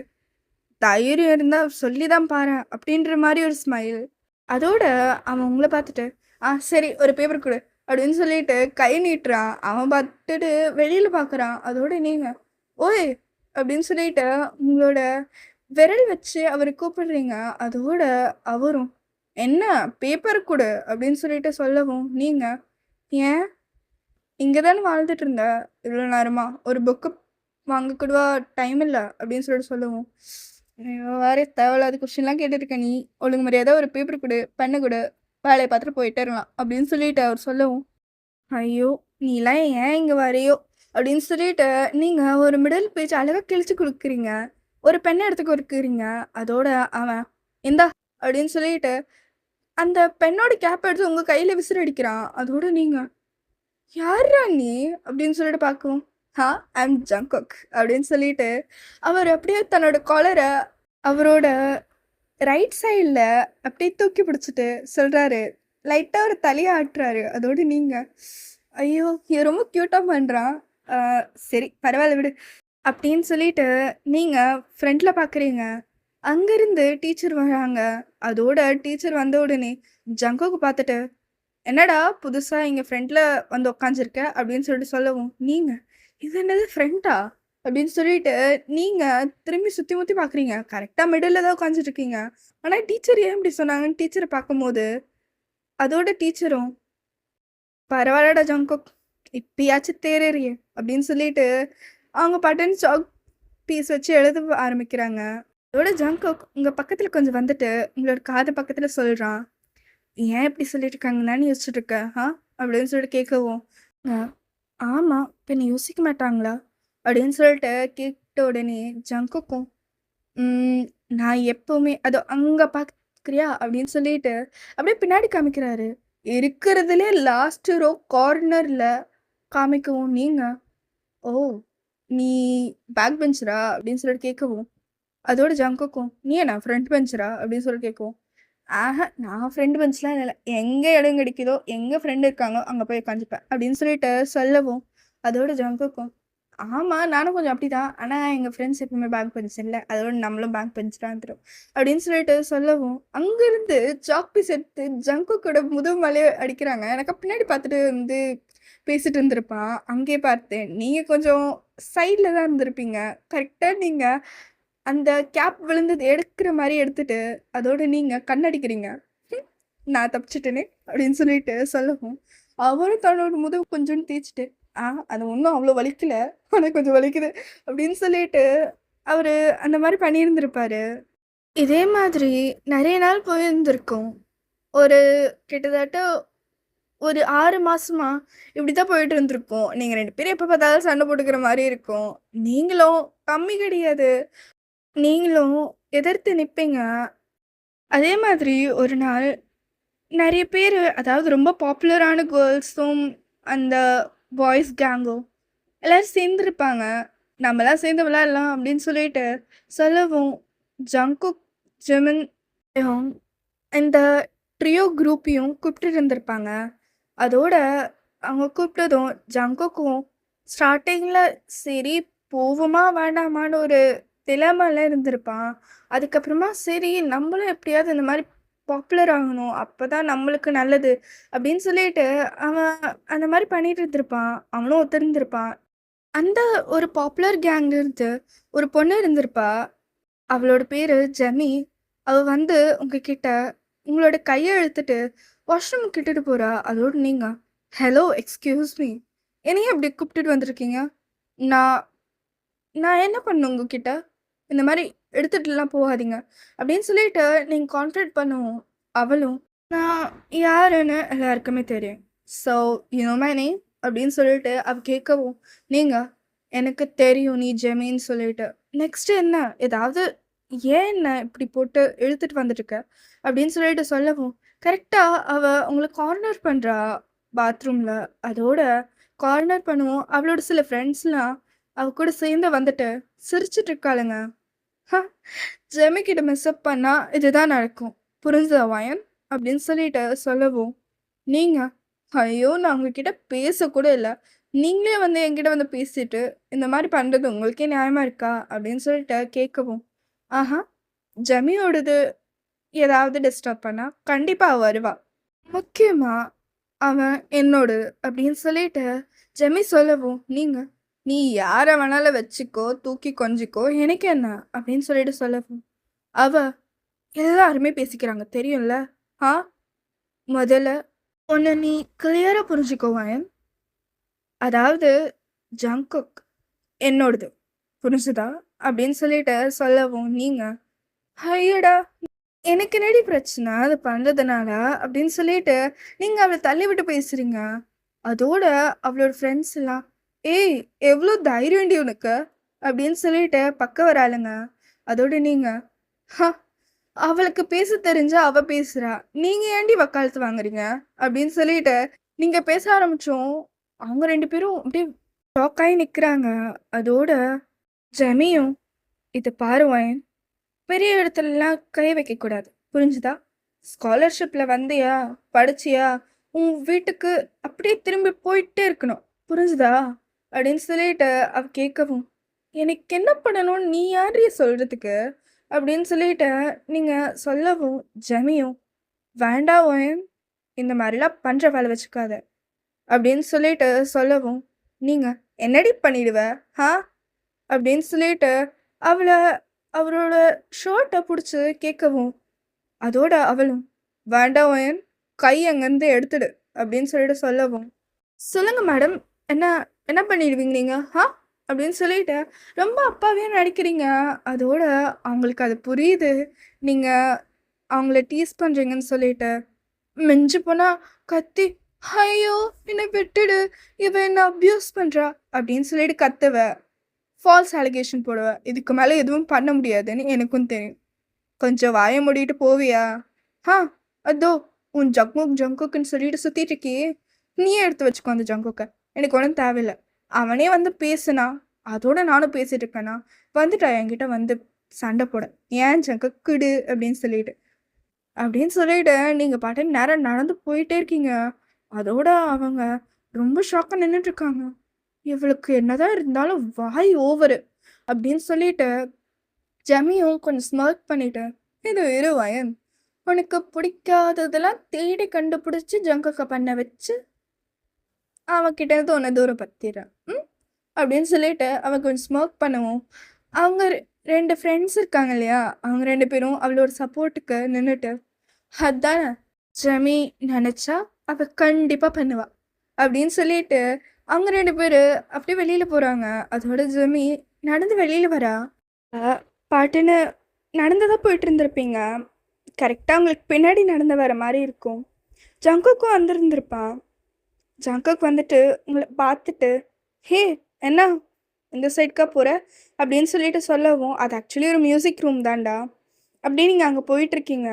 Speaker 1: தைரியம் இருந்தால் சொல்லி தான் பாரு அப்படின்ற மாதிரி ஒரு ஸ்மைல். அதோட அவன் உங்களை பார்த்துட்டு சரி ஒரு பேப்பர் கொடு அப்படின்னு சொல்லிட்டு கை நீட்டுறான். அவன் பார்த்துட்டு வெளியில் பார்க்குறான். அதோட நீங்கள் ஓய் அப்படின்னு சொல்லிட்டு உங்களோட விரல் வச்சு அவரை கூப்பிடுறீங்க. அதோட அவரும் என்ன பேப்பர் கொடு அப்படின்னு சொல்லிட்டு சொல்லவும், நீங்கள் ஏன் இங்கே தானே வாழ்ந்துட்டு இருந்த இவ்வளோ நேரமா, ஒரு புக்கு வாங்க கூடவா டைம் இல்லை அப்படின்னு சொல்லிட்டு சொல்லவும், வேற தேவையில்லாத கொஸ்டின்லாம் கேட்டுருக்க நீ. ஒழுங்கு மரியாதை ஒரு பேப்பர் கொடு, பென்னு கொடு, வேலையை பார்த்துட்டு போயிட்டே இருக்கலாம் அப்படின்னு சொல்லிட்டு அவர் சொல்லவும், ஐயோ! நீலாம் ஏன் இங்க வரியோ? அப்படின்னு சொல்லிட்டு நீங்க ஒரு மிடில் பேஜ் அழகா கிழிச்சு குடுக்குறீங்க. ஒரு பென் எடுத்து குடுக்குறீங்க. அதோட அவன், இந்தா அப்படின்னு சொல்லிட்டு அந்த பென்னோட கேப் எடுத்து உங்க கையில விசிறடிக்கிறான். அதோட நீங்க, யார்ரா நீ? அப்படின்னு சொல்லிட்டு பார்க்கவும், ஐ அம் ஜங்குக் அப்படின்னு சொல்லிட்டு அவர் அப்படியே தன்னோட காலர அவரோட ரைட் சைடுல அப்படியே தூக்கி பிடிச்சிட்டு சொல்றாரு. லைட்டா ஒரு தலைய ஆட்டுறாரு. அதோட நீங்க, ஐயோ! இவன் ரொம்ப கியூட்டா பண்றான். அ சரி பரவால்ல விடு. அப்படின்னு சொல்லிட்டு நீங்க ஃப்ரண்ட்ல பார்க்குறீங்க. அங்கருந்து டீச்சர் வராங்க. அதோட டீச்சர் வந்த உடனே ஜங்குக்க பார்த்துட்டு, "என்னடா புதுசா இங்க ஃப்ரண்ட்ல வந்து உட்காந்துருக்க?" அப்படின்னு சொல்லிட்டு சொல்லவும், நீங்க, "இது என்னது ஃப்ரண்ட்டா?" அப்படின்னு சொல்லிட்டு நீங்க திரும்பி சுத்தி முத்தி பார்க்குறீங்க. கரெக்ட்டா மிடில்ல தான் உட்காந்துட்டுருக்கீங்க. ஆனா டீச்சர் ஏன் இப்படி சொன்னாங்கன்னு டீச்சர பார்க்கும்போது, அதோட டீச்சரும், "பரவால்லடா ஜங்குக், இப்பயாச்சும் தேறிறியே" அப்படின்னு சொல்லிட்டு அவங்க பாட்டுன்னு சாக் பீஸ் வச்சு எழுத ஆரம்பிக்கிறாங்க. அதோட ஜங்குக் உங்க பக்கத்துல கொஞ்சம் வந்துட்டு, உங்களோட காது பக்கத்துல சொல்றான். "ஏன் இப்படி சொல்லிட்டு இருக்காங்கன்னு தானே யோசிச்சுட்டு இருக்க? அப்படின்னு சொல்லிட்டு கேட்கவும், அ ஆமா. பின்ன யோசிக்க மாட்டாங்களா? அப்படின்னு சொல்லிட்டு கேட்ட உடனே ஜங்குக்கும், ம் நான் எப்பவுமே அதோ அங்க பார்க்குறியா? அப்படின்னு சொல்லிட்டு அப்படியே பின்னாடி காமிக்கிறாரு. இருக்கிறதுலே லாஸ்ட் ரோ கார்னர்ல காமிக்கவும் நீங்க, "ஓ! நீ பேக் பெஞ்சரா?" அப்படின்னு சொல்லிட்டு கேட்கவும், அதோட ஜங்குக்கும், "நீ என்ன ஃப்ரண்ட் பெஞ்சரா?" அப்படின்னு சொல்லி கேட்கவும், நான் ஃப்ரெண்ட் பெஞ்ச்லாம் இல்ல. எங்க இடம் கிடைக்குதோ, எங்க ஃப்ரெண்ட் இருக்காங்களோ அங்க போய் உட்காந்துப்பேன். அப்படின்னு சொல்லிட்டு சொல்லவும், அதோட ஜங்குக்கும், ஆமா நானும் கொஞ்சம் அப்படிதான். ஆனா எங்க ஃப்ரெண்ட்ஸ் எப்பவுமே பேக் பெஞ்ச் இல்ல. அதோட நம்மளும் பேக் பெஞ்ச் தான் வந்துரும். அப்படின்னு சொல்லிட்டு சொல்லவும், அங்கருந்து சாக் பீஸ் எடுத்து ஜங்குக்கோட முதுகு மேலயே அடிக்கிறாங்க. எனக்கு பின்னாடி பார்த்துட்டு வந்து பேசிட்டு இருந்திருப்பான். அங்கேயே பார்த்தேன். நீங்க கொஞ்சம் சைட்ல தான் இருந்திருப்பீங்க. கரெக்ட்டா நீங்க அந்த கேப் விழுந்தது எடுக்கிற மாரி எடுத்துட்டு, அதோட நீங்க கண்ணடிக்கிறீங்க. "ஹம், நான் தப்பிச்சுட்டேனே!" அப்படின்னு சொல்லிட்டு சொல்லவும், அவரும் தன்னோட முதுகு கொஞ்சோண்டு தேய்ச்சுட்டு, அது ஒண்ணும் அவ்வளோ வலிக்கல. ஆனா கொஞ்சம் வலிக்குது." அப்படின்னு சொல்லிட்டு அவரு அந்த மாரி பண்ணியிருந்திருப்பாரு. இதே மாதிரி நெறைய நாள் போயிருந்திருக்கும். ஒரு கிட்டத்தட்ட ஒரு 6 மாசமா இப்படித்தான் போயிட்டு இருந்திருக்கும். நீங்க 2 பேரும் எப்ப பார்த்தாலும் சண்டை போட்டுக்கிற மாரி இருக்கும். நீங்களும் கம்மி கிடையாது. நீங்களும் எதிர்த்து நிப்பீங்க. அதே மாதிரி ஒரு நாள் நெறைய பேரு, அதாவது ரொம்ப பாப்புலரான கேர்ல்ஸும், அந்த பாய்ஸ் கேங்கும் எல்லாரும் சேர்ந்திருப்பாங்க. "நம்மலாம் சேர்ந்து விளையாடலாம்" அப்படின்னு சொல்லிட்டு சொல்லவும், ஜங்குக், ஜிமின் யும் இந்த ட்ரியோ குரூப்பையும் கூப்பிட்டுட்டு இருந்திருப்பாங்க. அதோட அவங்க கூப்பிட்டதும் ஜங்குக்கும் ஸ்டார்ட்டிங்ல சரி போவோமா வேண்டாமான்னு ஒரு டிலமால இருந்திருப்பான். அதுக்கப்புறமா சரி நம்மளும் எப்படியாவது இந்த மாரி பாப்புலர் ஆகணும். அப்பதான் நம்மளுக்கு நல்லது அப்படின்னு சொல்லிட்டு அவன் அந்த மாரி பண்ணிட்டு இருந்திருப்பான். அவனும் ஒத்துருந்திருப்பான். அந்த ஒரு பாப்புலர் கேங்ல இருந்து ஒரு பொண்ணு இருந்திருப்பா. அவளோட பேரு ஜெமி. அவ வந்து உங்ககிட்ட உங்களோட கைய இழுத்துட்டு வாஷ்ரூம்க்கு இட்டுட்டு போறா. அதோட நீங்க, "ஹலோ, எக்ஸ்கியூஸ் மீ. என்னைய இப்படி கூப்பிட்டுட்டு வந்திருக்கீங்க? நான் நான் என்ன பண்ணணும் உங்ககிட்ட? இந்த மாரி எடுத்துட்டுலாம் போகாதீங்க." அப்படின்னு சொல்லிட்டு நீங்க கான்ட்ராக்ட் பண்ணவும், அவளும், "நான் யாருன்னு எல்லாருக்குமே தெரியும். So you know my name?" அப்படின்னு சொல்லிட்டு அவ கேட்கவும், நீங்க, "எனக்கு தெரியும் நீ ஜெமின்னு சொல்லிட்டு. நெக்ஸ்ட் என்ன? ஏதாவது ஏன் என்ன இப்படி போட்டு இழுத்துட்டு வந்துட்டுருக்க?" அப்படின்னு சொல்லிட்டு சொல்லவும், கரெக்ட்டா அவ உங்கள கார்னர் பண்றா பாத்ரூம்ல. அதோட கார்னர் பண்ணவும், அவளோட சில ஃப்ரெண்ட்ஸ்லாம் அவ கூட சேர்ந்து வந்துட்டு சிரிச்சுட்டு இருக்காளுங்க. "ஹ! ஜெமி கிட்ட மிஸ்அப் பண்ணா இதுதான் நடக்கும். புரிஞ்சுதா வயன்?" அப்படின்னு சொல்லிட்டு சொல்லவும், நீங்க, "ஐயோ! நான் உங்ககிட்ட பேசக்கூட இல்ல. நீங்களே வந்து என்கிட்ட வந்து பேசிட்டு, இந்த மாரி பண்றது உங்களுக்கே நியாயமா இருக்கா?" அப்படின்னு சொல்லிட்டு கேட்கவும், ஆஹா! ஜெமியோடது ஏதாவது டிஸ்டர்ப் பண்ணா, கண்டிப்பா அவ வருவா. முக்கியமா அவன் என்னோடது அப்படின்னு சொல்லிட்டு ஜெமி சொல்லவும், நீங்க, "நீ யார வேணாலும் வச்சுக்கோ, தூக்கி கொஞ்சிக்கோ, எனக்கு என்ன?" அப்படின்னு சொல்லிட்டு சொல்லவும், அவ, "எல்லாருமே பேசிக்கிறாங்க தெரியும்ல? ஆ முதல்ல ஒண்ணு நீ கிளியரா புரிஞ்சுக்கோ வயன். அதாவது ஜங்குக் என்னோடது. புரிஞ்சுதா?" அப்படின்னு சொல்லிட்டு சொல்லவும், நீங்க, ஐயடா! எனக்கு என்னடி பிரச்சனை அது பண்றதுனால? அப்படின்னு சொல்லிட்டு, நீங்க அவள தள்ளி விட்டு பேசுறீங்க. அதோட அவளோட ஃப்ரெண்ட்ஸ் எல்லாம், "ஏய்! எவ்ளோ தைரியம்டி உனக்கு?" அப்படின்னு சொல்லிட்டு பக்கம் வராளுங்க. அதோட நீங்க, "ஹ! அவளுக்கு பேச தெரிஞ்சா அவ பேசுறா. நீங்க ஏன்டி வக்காலத்து வாங்குறீங்க?" அப்படின்னு சொல்லிட்டு, நீங்க பேச ஆரம்பிச்சோம். அவங்க 2 பேரும் அப்படியே ஷாக் ஆயி நிக்கிறாங்க. அதோட ஜெமியும், "இத பாரு வயன். பெரிய இடத்துலலாம் கை வைக்கக்கூடாது. புரிஞ்சுதா? ஸ்காலர்ஷிப்ல வந்தியா? படிச்சியா? உன் வீட்டுக்கு அப்படியே திரும்பி போயிட்டே இருக்கணும். புரிஞ்சுதா? அப்படின்னு சொல்லிட்டு அவ கேட்கவும், எனக்கு என்ன பண்ணணும்னு நீ யார்ரி சொல்றதுக்கு? அப்படின்னு சொல்லிட்டு நீங்க சொல்லவும், ஜெமியும், வேண்டாம் ஒயன். இந்த மாதிரிலாம் பண்ற வேலை வச்சுக்காத. அப்படின்னு சொல்லிட்டு சொல்லவும், நீங்க என்னடி பண்ணிடுவ? ஆ? அப்படின்னு சொல்லிட்டு அவள அவரோட ஷர்ட்ட புடிச்சு கேட்கவும், அதோட அவளும், "வேண்டாம் ஒயன், கை அங்கேருந்து எடுத்துடு" அப்படின்னு சொல்லிட்டு சொல்லவும், "சொல்லுங்க மேடம், என்ன என்ன பண்ணிடுவீங்க நீங்க? ஆ?" அப்படின்னு சொல்லிட்டு ரொம்ப அப்பாவியா நடிக்கிறீங்க. அதோட அவங்களுக்கு அது புரியுது. நீங்க அவங்கள டீஸ் பண்றீங்கன்னு சொல்லிட்டு. மிஞ்சி போனா கத்தி, "ஐயோ! என்ன விட்டுடு. இவ என்ன அப்யூஸ் பண்றா" அப்படின்னு சொல்லிட்டு கத்துவ. ஃபால்ஸ் அலிகேஷன் போடுவ. இதுக்கு மேல எதுவும் பண்ண முடியாதுன்னு எனக்கும் தெரியும். கொஞ்சம் வாய மூடிட்டு போவியா? ஆ, அதோ உன் ஜங்குக் ஜங்குக்குன்னு சொல்லிட்டு சுத்திட்டு இருக்கியே, நீயே எடுத்து வச்சுக்கோ அந்த ஜங்குக்க. எனக்கு ஒன்றும் தேவையில்ல. அவனே வந்து பேசுனான். அதோட நானும் பேசிட்டு இருக்கேனா, வந்துட்டா என்கிட்ட வந்து சண்டை போட. ஏன் ஜங்குக் குடு அப்படின்னு சொல்லிட்டு. அப்படின்னு சொல்லிட்டு நீங்க பாட்டுக்கு நேரம் நடந்து போயிட்டே இருக்கீங்க. அதோட அவங்க ரொம்ப ஷாக்கா நின்னுட்டு இருக்காங்க. இவளுக்கு என்னதான் இருந்தாலும் வாய் ஓவரு அப்படின்னு சொல்லிட்டு ஜெமியும் கொஞ்சம் ஸ்மர்க் பண்ணிட்டு, "இது இரு வயன். உனக்கு பிடிக்காததெல்லாம் தேடி கண்டுபிடிச்சு ஜங்குக்க பண்ண வச்சு, அவன்கிட்ட இருந்து உன்னை தூரப்படுத்திடுறேன். ம்?" அப்படின்னு சொல்லிட்டு அவன் கொஞ்சம் ஸ்மர்க் பண்ணவும், அவங்க 2 ஃப்ரெண்ட்ஸ் இருக்காங்க இல்லையா? அவங்க 2 பேரும் அவளோட சப்போர்ட்டுக்கு நின்னுட்டு, "அதானே ஜெமி நெனச்சா அவ கண்டிப்பா பண்ணுவா." அப்படின்னு சொல்லிட்டு அவங்க 2 பேரு அப்படியே வெளியில போறாங்க. அதோட ஜெமி நடந்து வெளியில வரா. அ பாட்டுன்னு நடந்து தான் போயிட்டு இருந்திருப்பீங்க. கரெக்ட்டா உங்களுக்கு பின்னாடி நடந்து வர மாரி இருக்கும். ஜங்குக்கும் வந்திருந்திருப்பான். ஜங்குக் வந்துட்டு உங்கள பார்த்துட்டு, "ஹே! என்ன இந்த சைடுக்கா போற?" அப்படின்னு சொல்லிட்டு சொல்லவும், "அது ஆக்சுவலி ஒரு மியூசிக் ரூம் தான்டா." அப்படின்னு நீங்க அங்க போயிட்டுருக்கீங்க.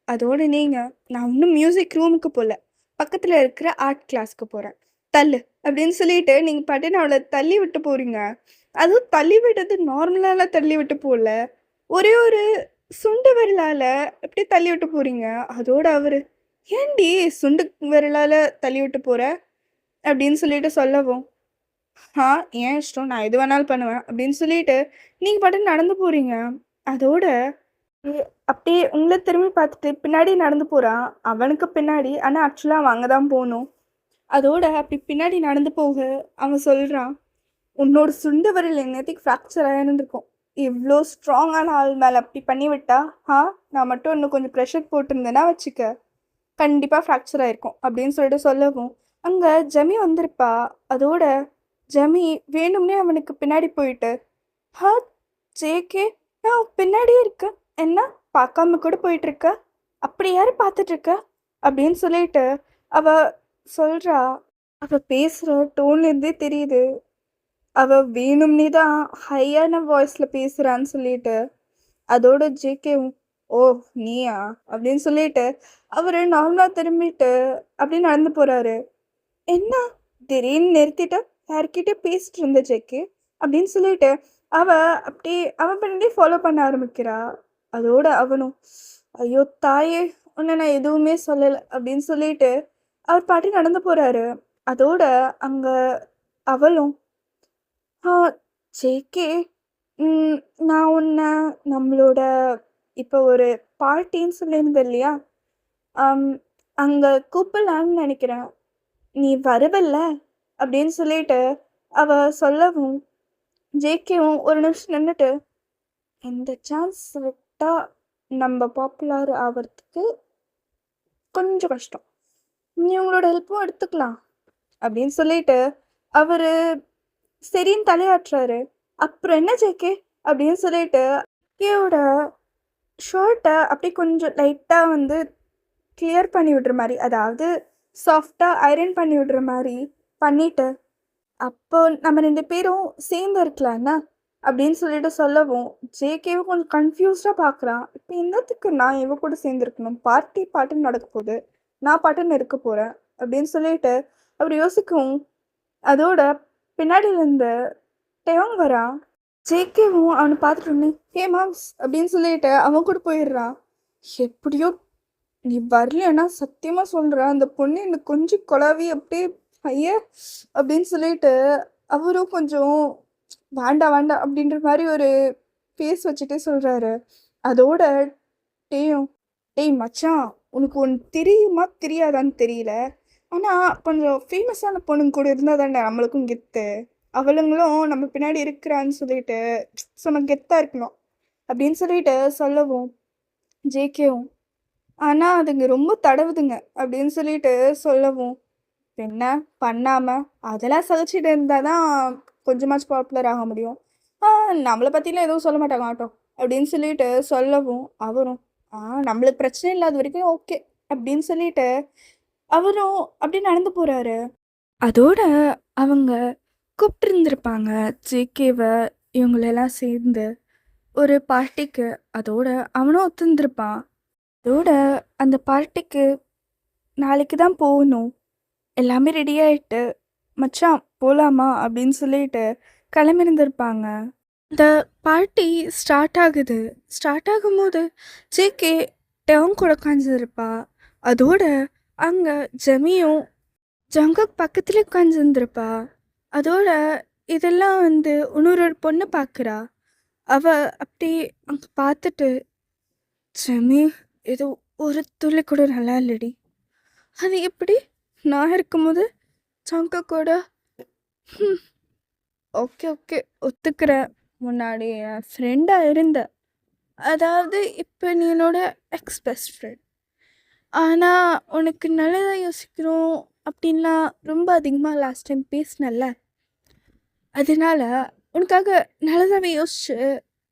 Speaker 1: அதோட நீங்க, "நான் இன்னும் மியூசிக் ரூமுக்கு போல. பக்கத்துல இருக்கிற ஆர்ட் கிளாஸ்க்கு போறேன். தள்ளு." அப்படின்னு சொல்லிட்டு நீங்க பாட்டுன்னு அவள தள்ளி விட்டு போறீங்க. அதுவும் தள்ளி விடுறது நார்மலாலாம் தள்ளி விட்டு போல. ஒரே ஒரு சுண்டு விரலால அப்படியே தள்ளி விட்டு போறீங்க. அதோட அவரு, "ஏன்டி சுண்டு விரலால தள்ளி விட்டு போற?" அப்படின்னு சொல்லிட்டு சொல்லவும், "ஆ, என் இஷ்டம். நான் எது வேணாலும் பண்ணுவேன்." அப்படின்னு சொல்லிட்டு நீங்க பாட்டுக்கு நடந்து போறீங்க. அதோட அப்படியே உங்கள திரும்பி பார்த்துட்டு பின்னாடி நடந்து போறான். அவனுக்கு பின்னாடி. ஆனா ஆக்சுவலா அவன் அங்க தான் போணும். அதோட அப்படி பின்னாடி நடந்து போக அவன் சொல்றான், "உன்னோட சுண்டு விரல் இந்நேரத்துக்கு ஃப்ராக்சர் ஆயிருந்திருக்கும். இவ்ளோ ஸ்ட்ராங்கான ஆள் மேல அப்படி பண்ணி விட்டா, ஆ நான் மட்டும் இன்னும் கொஞ்சம் ப்ரெஷர் போட்டிருந்தேன்னா வச்சுக்க, கண்டிப்பா ஃப்ராக்சர் ஆயிருக்கும்." அப்படின்னு சொல்லிட்டு சொல்லவும், அங்க ஜெமி வந்திருப்பா. அதோட ஜெமி வேணும்னே அவனுக்கு பின்னாடி போயிட்டு, "ஹா ஜேகே, நான் உன் பின்னாடியே இருக்கேன். என்ன பார்க்காம கூட போயிட்டுருக்க? அப்படி யாரு பார்த்துட்ருக்க?" அப்படின்னு சொல்லிட்டு அவ சொல்றா. அவ பேசுற டோன்லேருந்தே தெரியுது. அவ வேணும்னே தான் ஹையான வாய்ஸ்ல பேசுறான்னு சொல்லிட்டு. அதோட ஜேகேவும், "ஓ! நீயா?" அப்படின்னு சொல்லிட்டு அவரு நார்மலா திரும்பிட்டு அப்படியே நடந்து போறாரு. "என்ன திடீர்னு நிறுத்திட்ட? யார்கிட்டயோ பேசிட்டு இருந்த ஜேகே." அப்படின்னு சொல்லிட்டு அவ அப்படியே அவன் பின்னாடியே ஃபாலோ பண்ண ஆரம்பிக்கிறா. அதோட அவனும், "ஐயோ தாயே! உன்ன நான் எதுவுமே சொல்லல." அப்படின்னு சொல்லிட்டு அவர் பாட்டுக்கு நடந்து போறாரு. அதோட அங்க அவளும், "ஆ ஜேகே, ம் நான் உன்ன நம்மளோட இப்போ ஒரு பார்ட்டின்னு சொல்லியிருந்தேன் இல்லையா? அம் அங்க கூப்பிடலான்னு நெனைக்கிறேன். நீ வருவல்ல?" அப்படின்னு சொல்லிட்டு அவ சொல்லவும், ஜேகேவும் ஒரு நிமிஷம் நின்னுட்டு, "இந்த சான்ஸ் விட்டா நம்ப பாப்புலர் ஆவறதுக்கு கொஞ்சம் கஷ்டம். நீ உங்களோட ஹெல்ப்பும் எடுத்துக்கலாம்." அப்படின்னு சொல்லிட்டு அவரு சரின்னு தலையாட்டுறாரு. "அப்புறம் என்ன ஜேகே?" அப்படின்னு சொல்லிட்டு ஜேகேயோட ஷர்ட்டை அப்படியே கொஞ்சம் லைட்டாக வந்து கிளியர் பண்ணி விடுற மாதிரி, அதாவது சாஃப்டாக ஐரன் பண்ணி விடுற மாதிரி பண்ணிட்டு, அப்போ நம்ம 2 பேரும் சேர்ந்து இருக்கலாம்னா அப்படின்னு சொல்லிட்டு சொல்லவும், ஜேகேவும் கொஞ்சம் கன்ஃப்யூஸ்டா பார்க்குறான். இப்ப என்னத்துக்கு நான் இவ கூட சேர்ந்திருக்கணும்? பார்ட்டி பாட்டுன்னு நடக்க போகுது. நான் பாட்டுன்னு இருக்க போறேன். அப்படின்னு சொல்லிட்டு அவர் யோசிக்கவும், அதோட பின்னாடில இருந்து டெயோங் வரான். ஜேகேவும் அவன பார்த்துட்டோனே, "ஹே மாம்ஸ்" அப்படின்னு சொல்லிட்டு அவன் கூட போயிடுறான். எப்படியோ நீ வரலன்னா சத்தியமா சொல்றேன், அந்த பொண்ணு என்ன கொஞ்சி கொலாவி அப்படியே ஐய! அப்படின்னு சொல்லிட்டு அவரும் கொஞ்சம் வேண்டாம் வேண்டாம் அப்படின்ற மாரி ஒரு ஃபேஸ் வச்சுட்டே சொல்றாரு. அதோட டேயும், "டேய் மச்சான், உனக்கு ஒண்ணு தெரியுமா தெரியாதான்னு தெரியல. ஆனா கொஞ்சம் ஃபேமஸான பொண்ணுங்க கூட இருந்தா தான்டா நம்மளுக்கும் கெத்து. அவளுங்களும் நம்ம பின்னாடி இருக்கிறான்னு சொல்லிட்டு சும்மா கெத்தா இருக்கணும்." அப்படின்னு சொல்லிட்டு சொல்லவும், ஜேகேவும், "ஆனா அதுங்க ரொம்ப தடவுதுங்க." அப்படின்னு சொல்லிட்டு சொல்லவும், "என்ன பண்ணாம, அதெல்லாம் சகிச்சுட்டு இருந்தா தான் கொஞ்சமாச்சும் பாப்புலர் ஆக முடியும். ஆ நம்மள பத்திலாம் எதுவும் சொல்ல மாட்டாங்க ஆட்டம்." அப்படின்னு சொல்லிட்டு சொல்லவும், அவரும், நம்மளுக்கு பிரச்சனை இல்லாத வரைக்கும் ஓகே." அப்படின்னு சொல்லிட்டு அவரும் அப்படியே நடந்து போறாரு. அதோட அவங்க கூப்பிட்டுருந்துருப்பாங்க ஜேகேவ, இவங்களெல்லாம் சேர்ந்து ஒரு பார்ட்டிக்கு. அதோட அவனும் ஒத்துருந்துருப்பான். அதோட அந்த பார்ட்டிக்கு நாளைக்கு தான் போகணும். எல்லாமே ரெடி ஆயிட்டு, "மச்சான் போலாமா?" அப்படின்னு சொல்லிட்டு கிளம்பியிருந்திருப்பாங்க. இந்த பார்ட்டி ஸ்டார்ட் ஆகுது. ஸ்டார்ட் ஆகும்போது ஜேகே டெயோங் கூட உட்காந்துருப்பா. அதோட அங்க ஜெமியும் ஜங்குக் பக்கத்துலேயே உட்காந்துருந்துருப்பா. அதோட இதெல்லாம் வந்து இன்னொரு பொண்ணு பார்க்குறா. அவ அப்படியே அங்க பார்த்துட்டு, "ஜெமி, ஏதோ ஒரு துளி கூட நல்லா இல்லடி. அது எப்படி நான் இருக்கும்போது ஜங்குக்கோட ஓகே, ஓகே. ஒத்துக்கிறேன். முன்னாடி என் ஃப்ரெண்டா இருந்த. அதாவது இப்ப நீ என்னோட எக்ஸ் பெஸ்ட் ஃப்ரெண்ட். ஆனா, உனக்கு நல்லதா யோசிக்கிறோம் அப்படின்லாம் ரொம்ப அதிகமா லாஸ்ட் டைம் பேசினல்ல. அதனால உனக்காக நல்லதாவே யோசிச்சு,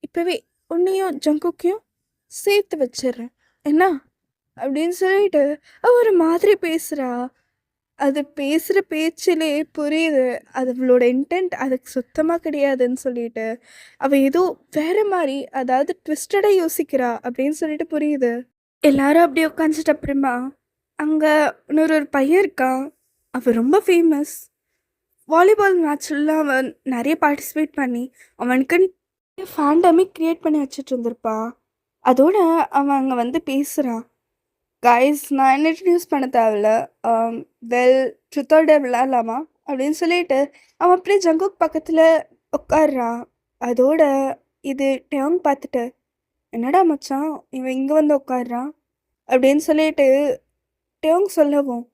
Speaker 1: இப்பவே உன்னையும் ஜங்குக்கையும் சேர்த்து வச்சிடுறேன். என்ன?" அப்படின்னு சொல்லிட்டு அவ ஒரு மாதிரி பேசுறா. அது பேசுற பேச்சிலே புரியுது. அது அவளோட இன்டென்ட் அதுக்கு சுத்தமா கிடையாதுன்னு சொல்லிட்டு. அவ ஏதோ வேற மாரி, அதாவது ட்விஸ்டடா யோசிக்கிறா அப்படின்னு சொல்லிட்டு புரியுது. எல்லாரும் அப்படியே உட்காந்துட்டு அப்புறமா, அங்க இன்னொரு பையன் இருக்கான். அவன் ரொம்ப ஃபேமஸ். வாலிபால் மேட்ச்லாம் அவன் நெறைய பார்ட்டிசிபேட் பண்ணி, அவனுக்குன்னு ஃபேண்டமே கிரியேட் பண்ணி வச்சுட்டு இருந்திருப்பான். அதோட அவன் அங்க வந்து பேசுறான். "கைஸ், நான் என்ன இன்ட்ரடியூஸ் பண்ண தேவையில்ல. வெல், ட்ரூத் ஆர் டேர் விளையாடலாமா?" அப்படின்னு சொல்லிட்டு அவன் அப்படியே ஜங்குக் பக்கத்தில் உட்கார்றான். அதோட இது டெயோங் பார்த்துட்டு, "என்னடா மச்சான், இவன் இங்கே வந்து உட்கார்றான்." அப்படின்னு சொல்லிட்டு டெயோங் சொல்லவும்,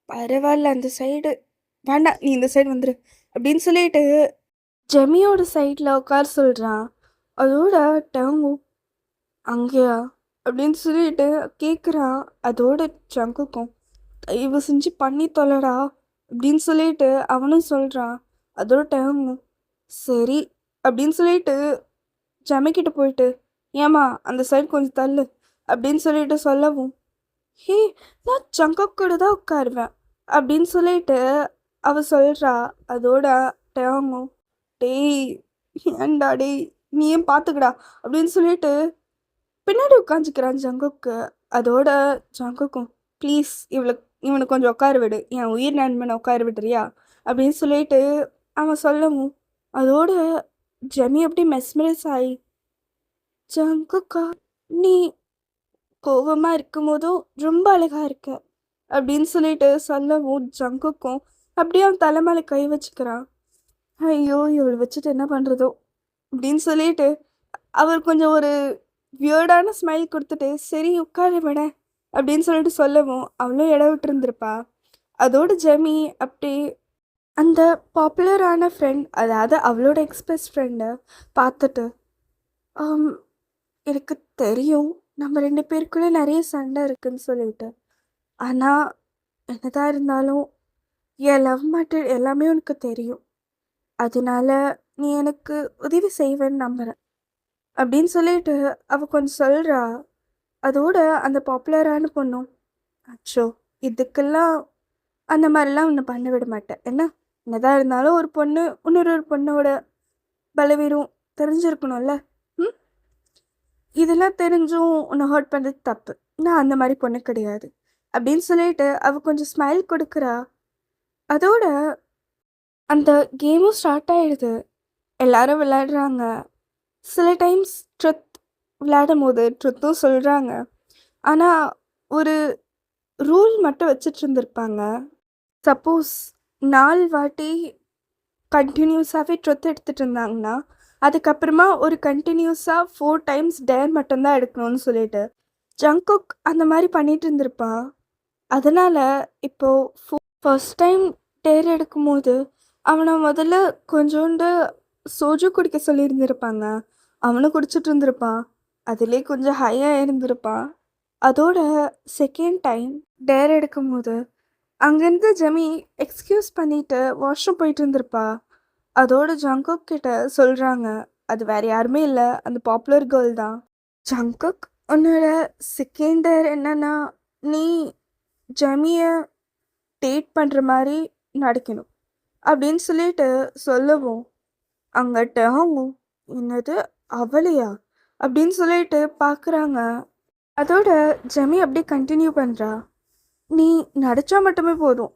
Speaker 1: "பரவாயில்ல, அந்த சைடு வேண்டாம், நீ இந்த சைடு வந்துரு." அப்படின்னு சொல்லிட்டு ஜெமியோட சைடில் உட்கார சொல்கிறான். அதோட டெயோங்கும், "அங்கேயா?" அப்படின்னு சொல்லிட்டு கேட்குறான். அதோட ஜங்குக்கும், "தயவு செஞ்சு பண்ணி தொலைடா." அப்படின்னு சொல்லிட்டு அவனும் சொல்கிறான். அதோட டைமும், "சரி." அப்படின்னு சொல்லிட்டு ஜமிக்கிட்ட போயிட்டு, "ஏம்மா அந்த சைடு கொஞ்சம் தள்ளு." அப்படின்னு சொல்லிட்டு சொல்லவும், "ஹே, நான் ஜங்கக் கூட தான் உட்காருவேன்." அப்படின்னு சொல்லிட்டு அவ சொல்கிறா. அதோட டேங்கும், "டேய், ஏன்டா டேய், நீ ஏன் பார்த்துக்கடா." அப்படின்னு சொல்லிட்டு பின்னாடி உட்காந்துக்கிறான் ஜங்குக்கு. அதோட ஜங்குக்கும், "ப்ளீஸ் இவனை கொஞ்சம் உட்கார விடு. என் உயிர் நண்பனை உட்கார விடுறியா?" அப்படின்னு சொல்லிட்டு அவன் சொல்லவும், அதோட ஜெமி அப்படியே மெஸ்மரைஸ் ஆகி, "ஜங்குக்கா, நீ கோவமாக இருக்கும்போதும் ரொம்ப அழகா இருக்க." அப்படின்னு சொல்லிட்டு சொல்லவும், ஜங்குக்கும் அப்படியே அவன் தலை மேலே கை வச்சுக்கிறான். ஐயோ, இவளை வச்சுட்டு என்ன பண்ணுறதோ அப்படின்னு சொல்லிட்டு அவர் கொஞ்சம் ஒரு வியர்டான ஸ்மைல் கொடுத்துட்டு, "சரி உட்கார விடேன்." அப்படின்னு சொல்லிட்டு சொல்லவும், அவளும் இடம் விட்டுருந்துருப்பா. அதோட ஜெமி அப்படி அந்த பாப்புலரான ஃப்ரெண்ட், அதாவது அவளோட எக்ஸ்பெஸ்ட் ஃப்ரெண்டை பார்த்துட்டு, "ஆம், எனக்கு தெரியும் நம்ம 2 பேருக்குள்ளே நிறைய சண்டை இருக்குன்னு சொல்லிட்டு. ஆனால் என்னதான் இருந்தாலும் என் லவ் மேட்டர் எல்லாமே உனக்கு தெரியும். அதனால நீ எனக்கு உதவி செய்வேன்னு நம்புகிறேன்." அப்படின்னு சொல்லிட்டு அவ கொஞ்சம் சொல்றா. அதோட அந்த பாப்புலரான பொண்ணும், அச்சோ! இதுக்கெல்லாம் அந்த மாரிலாம் உன்ன பண்ண விட மாட்டேன். என்ன? என்னதான் இருந்தாலும் ஒரு பொண்ணு, இன்னொரு ஒரு பொண்ணோட பலவீனம் தெரிஞ்சிருக்கணும்ல. ம். இதெல்லாம் தெரிஞ்சும் உன்ன ஹர்ட் பண்றது தப்பு. நான் அந்த மாரி பொண்ணு கிடையாது. அப்படின்னு சொல்லிட்டு அவ கொஞ்சம் ஸ்மைல் குடுக்குறா. அதோட அந்த கேமும் ஸ்டார்ட் ஆயிடுது. எல்லாரும் விளையாடுறாங்க. சில டைம்ஸ் ட்ருத் விளையாடும்போது ட்ருத்தும் சொல்றாங்க. ஆனா, ஒரு ரூல் மட்டும் வச்சுட்டு இருந்திருப்பாங்க. சப்போஸ் 4 வாட்டி கன்டினியூஸாவே ட்ருத் எடுத்துட்டு இருந்தாங்கன்னா, அதுக்கப்புறமா ஒரு கன்டினியூஸா 4 டைம்ஸ் டேர் மட்டும் தான் எடுக்கணும்னு சொல்லிட்டு. ஜங்குக் அந்த மாரி பண்ணிட்டு இருந்திருப்பான். அதனால இப்போ ஃபர்ஸ்ட் டைம் டேர் எடுக்கும்போது, அவன முதல்ல கொஞ்சோண்டு சோஜு குடிக்க சொல்லியிருந்திருப்பாங்க. அவனும் குடிச்சிட்டு இருந்திருப்பான். அதிலயே கொஞ்சம் ஹையா இருந்திருப்பான். அதோட செகண்ட் டைம் டேர் எடுக்கும்போது, அங்கேருந்து ஜெமி எக்ஸ்கியூஸ் பண்ணிட்டு வாஷ்ரூம் போயிட்டு இருந்திருப்பா. அதோட ஜங்குக் கிட்ட சொல்றாங்க. அது வேற யாருமே இல்ல. அந்த பாப்புலர் கேர்ள் தான். ஜங்குக், உன்னோட செகண்ட் டேர் என்னன்னா, நீ ஜெமிய டேட் பண்ற மாரி நடிக்கணும். அப்படின்னு சொல்லிட்டு சொல்லவும், அங்க டேங்கும், என்னது அவளையா? அப்படின்னு சொல்லிட்டு பார்க்குறாங்க. அதோட ஜெமி அப்படியே கன்டின்யூ பண்றா. நீ நடிச்சா மட்டுமே போதும்.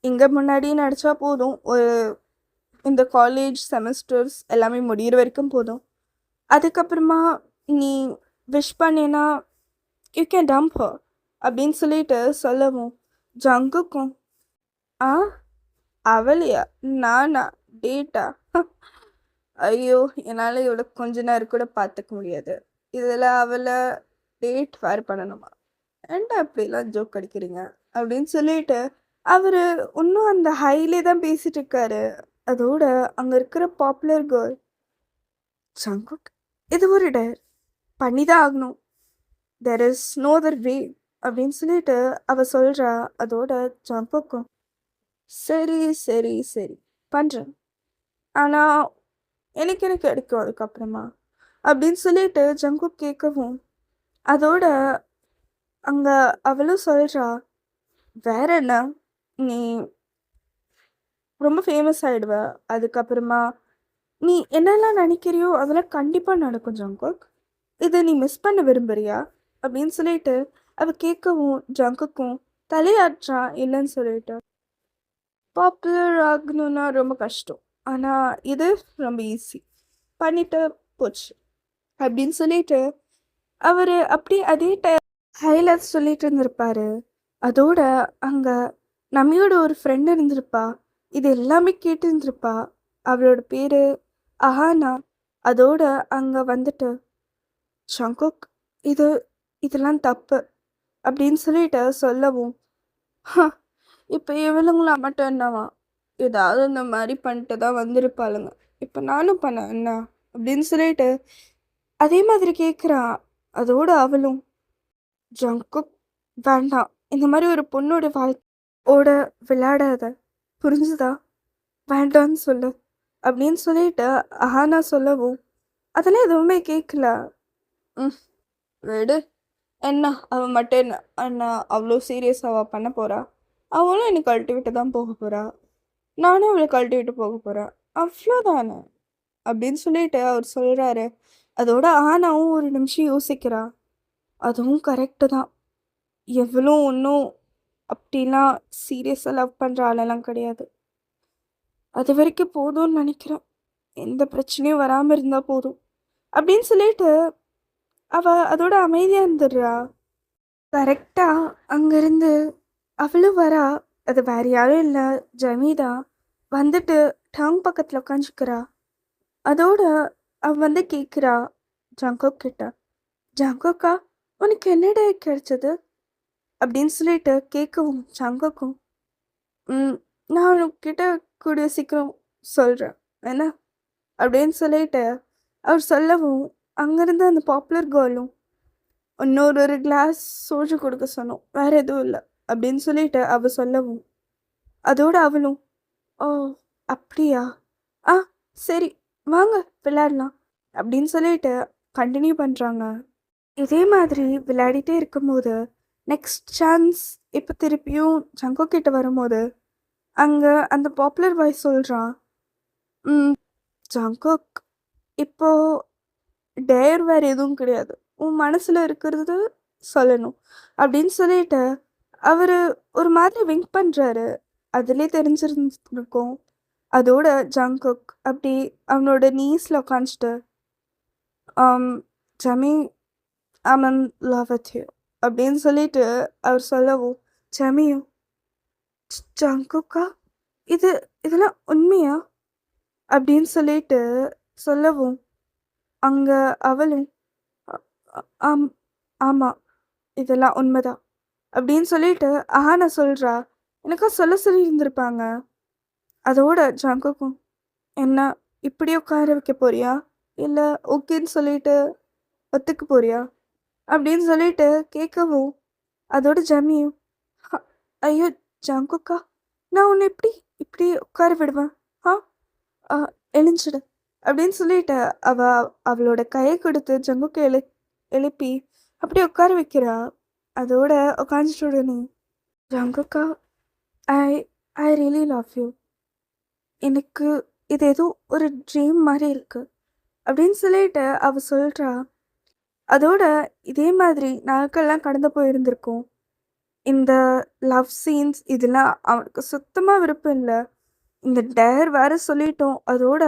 Speaker 1: இங்க முன்னாடி நடிச்சா போதும். இந்த காலேஜ் செமஸ்டர்ஸ் எல்லாமே முடியிற வரைக்கும் போதும். அதுக்கப்புறமா நீ விஷ் பண்ணேன்னா, யூ கேன் டம்ப் ஹர் அப்படின்னு சொல்லிட்டு சொல்லவும், ஜங்குக்கும், ஆ அவளையா? நானா? டேட்டா? ஐயோ! என்னால இவள கொஞ்ச நேரம் கூட பார்த்துக்க முடியாது. இதில அவள டேட் வேற பண்ணணுமா? ஏன்டா இப்படிலாம் ஜோக் அடிக்கிறீங்க? அப்படின்னு சொல்லிட்டு, அவரு இன்னும் அந்த ஹைலே தான் பேசிட்டு இருக்காரு. அதோட அங்க இருக்கிற பாப்புலர் கேர்ள், ஜங்குக், இது ஒரு டேர். பண்ணி தான் ஆகணும். There is no other way அப்படின்னு சொல்லிட்டு அவ சொல்றா. அதோட ஜங்குக்கும், சரி, சரி, சரி. பண்றேன். ஆனா, எனக்கு எனக்கு கிடைக்கும் அதுக்கப்புறமா. அப்படின்னு சொல்லிட்டு ஜங்குக் கேட்கவும், அதோட அங்க அவளும் சொல்றா, வேற என்ன? நீ ரொம்ப ஃபேமஸ் ஆயிடுவ. அதுக்கப்புறமா நீ என்னெல்லாம் நினைக்கிறியோ அதெல்லாம் கண்டிப்பா நடக்கும் ஜங்குக். இத நீ மிஸ் பண்ண விரும்புறியா? அப்படின்னு சொல்லிட்டு அவ கேட்கவும், ஜங்குக்கும் தலையாட்டுறா இல்லைன்னு சொல்லிட்டு. பாப்புலர் ஆகணும்னா ரொம்ப கஷ்டம். ஆனா இது ரொம்ப ஈஸி. பண்ணிட்டு போச்சு. அப்படின்னு சொல்லிட்டு அவரு அப்படியே அதே ஹைலைட்ஸ் சொல்லிட்டு இருந்திருப்பாரு. அதோட அங்க நம்மியோட ஒரு ஃப்ரெண்ட் இருந்திருப்பா. இது எல்லாமே கேட்டு இருந்திருப்பா. அவளோட பேரு அஹானா. அதோட அங்க வந்துட்டு, "ஜங்குக், இது இதெல்லாம் தப்பு" அப்படின்னு சொல்லிட்டு சொல்லவும், "ஹ! இப்ப இவளுங்களா மட்டும் என்னவா? ஏதாவது இந்த மாரி பண்ணிட்டு தான் வந்திருப்பாளுங்க. இப்ப நானும் பண்ணேன் என்ன?" அப்படின்னு சொல்லிட்டு அதே மாதிரி கேட்குறா. அதோட அவளும், "ஜங்குக், வேண்டாம். இந்த மாரி ஒரு பொண்ணோட வாழ்க்கையோட விளையாடாத. புரிஞ்சுதா? வேண்டான்னு சொல்லு" அப்படின்னு சொல்லிட்டு அஹானா சொல்லவும், அதெல்லாம் எதுவுமே கேட்கல. ம். விடு. என்ன அவ மட்டும் என்ன என்ன அவ்வளோ சீரியஸாவா பண்ண போறா? அவளும் என்னை கழட்டி விட்டு தான் போக போறா. நானும் அவளை கழட்டி விட்டு போக போறேன். அவ்வளோதானே அப்படின்னு சொல்லிட்டு அவர் சொல்றாரு. அதோட ஆனாவும் ஒரு நிமிஷம் யோசிக்கிறா. அதுவும் கரெக்டு தான். எவ்வளோ ஒன்றும் அப்படிலாம் சீரியஸாக லவ் பண்ணுற ஆளெல்லாம் கிடையாது. அது வரைக்கும் போதும்னு நினைக்கிறேன். எந்த பிரச்சனையும் வராமல் இருந்தால் போதும் அப்படின்னு சொல்லிட்டு அவ அதோட அமைதியா இருந்துடுறா. கரெக்டா அங்கிருந்து அவளும் வரா. அது வேற யாரும் இல்ல, ஜமீதா. வந்துட்டு டாங் பக்கத்துல உட்காந்துக்கிறா. அதோட அவ வந்து கேக்குறா ஜங்குக் கிட்ட, "ஜங்குக்கா, உனக்கு என்னடா கிடைச்சது?" அப்படின்னு சொல்லிட்டு கேட்கவும் ஜங்குக்கும், "ம், நான் உன்கிட்ட கூடிய சீக்கிரம் சொல்றேன் என்ன?" அப்படின்னு சொல்லிட்டு அவர் சொல்லவும், அங்கிருந்து அந்த பாப்புலர் கேர்ளும், இன்னொரு ஒரு கிளாஸ் சோஜு கொடுக்க சொன்னோம். வேற எதுவும் இல்லை அப்படின்னு சொல்லிட்டு அவ சொல்லவும், அதோட அவளும், ஓ அப்படியா, ஆ சரி, வாங்க விளையாடலாம் அப்படின்னு சொல்லிட்டு கண்டினியூ பண்ணுறாங்க. இதே மாதிரி விளையாடிட்டே இருக்கும்போது நெக்ஸ்ட் சான்ஸ் இப்போ திருப்பியும் ஜங்கோ கிட்ட வரும்போது அங்கே அந்த பாப்புலர் பாய் சொல்கிறான், ஜங்குக் இப்போ டேர் வேறு எதுவும் கிடையாது, உன் மனசில் இருக்கிறது சொல்லணும் அப்படின்னு சொல்லிட்டு அவர் ஒரு மாதிரி விங்க் பண்ணுறாரு. அதுலேயே தெரிஞ்சிருந்துருக்கும். அதோட ஜங்குக் அப்படி அவனோட நீஸில் உட்காந்துட்டு Jamui I'm love with you அப்படின்னு சொல்லிட்டு அவர் சொல்லவும், ஜமியும் ஜங்குக்கா இதெல்லாம் உண்மையா அப்படின்னு சொல்லிட்டு சொல்லவும், அங்கே அவளும் ஆம் ஆமாம் இதெல்லாம் உண்மைதான் அப்படின்னு சொல்லிட்டு ஆனா சொல்கிறா. எனக்கா சொல்லி இருந்திருப்பாங்க. அதோட ஜங்குக்கும், என்ன இப்படி உட்கார வைக்க போறியா இல்லை ஓகேன்னு சொல்லிட்டு ஒத்துக்க போறியா அப்படின்னு சொல்லிட்டு கேட்கவும், அதோட ஜமியும் ஐயோ ஜங்குக்கா, நான் உன்னை எப்படி இப்படி உட்கார விடுவேன், ஆ எழுஞ்சிடு அப்படின்னு சொல்லிட்டு அவளோட கையை கொடுத்து ஜங்குக்கு எழுப்பி அப்படி உட்கார வைக்கிறா. அதோட உட்காந்துட்டு உடனே, ஜங்குக்கா ஐ ஐ ரியலி லவ் யூ, எனக்கு இது ஏதோ ஒரு ட்ரீம் மாதிரி இருக்கு அப்படின்னு சொல்லிட்டு அவள் சொல்கிறா. அதோட இதே மாதிரி நாட்கள்லாம் கடந்து போயிருந்திருக்கோம். இந்த லவ் சீன்ஸ் இதெல்லாம் அவனுக்கு சுத்தமாக விருப்பம் இல்லை. இந்த டேர் வேறு சொல்லிட்டோம், அதோட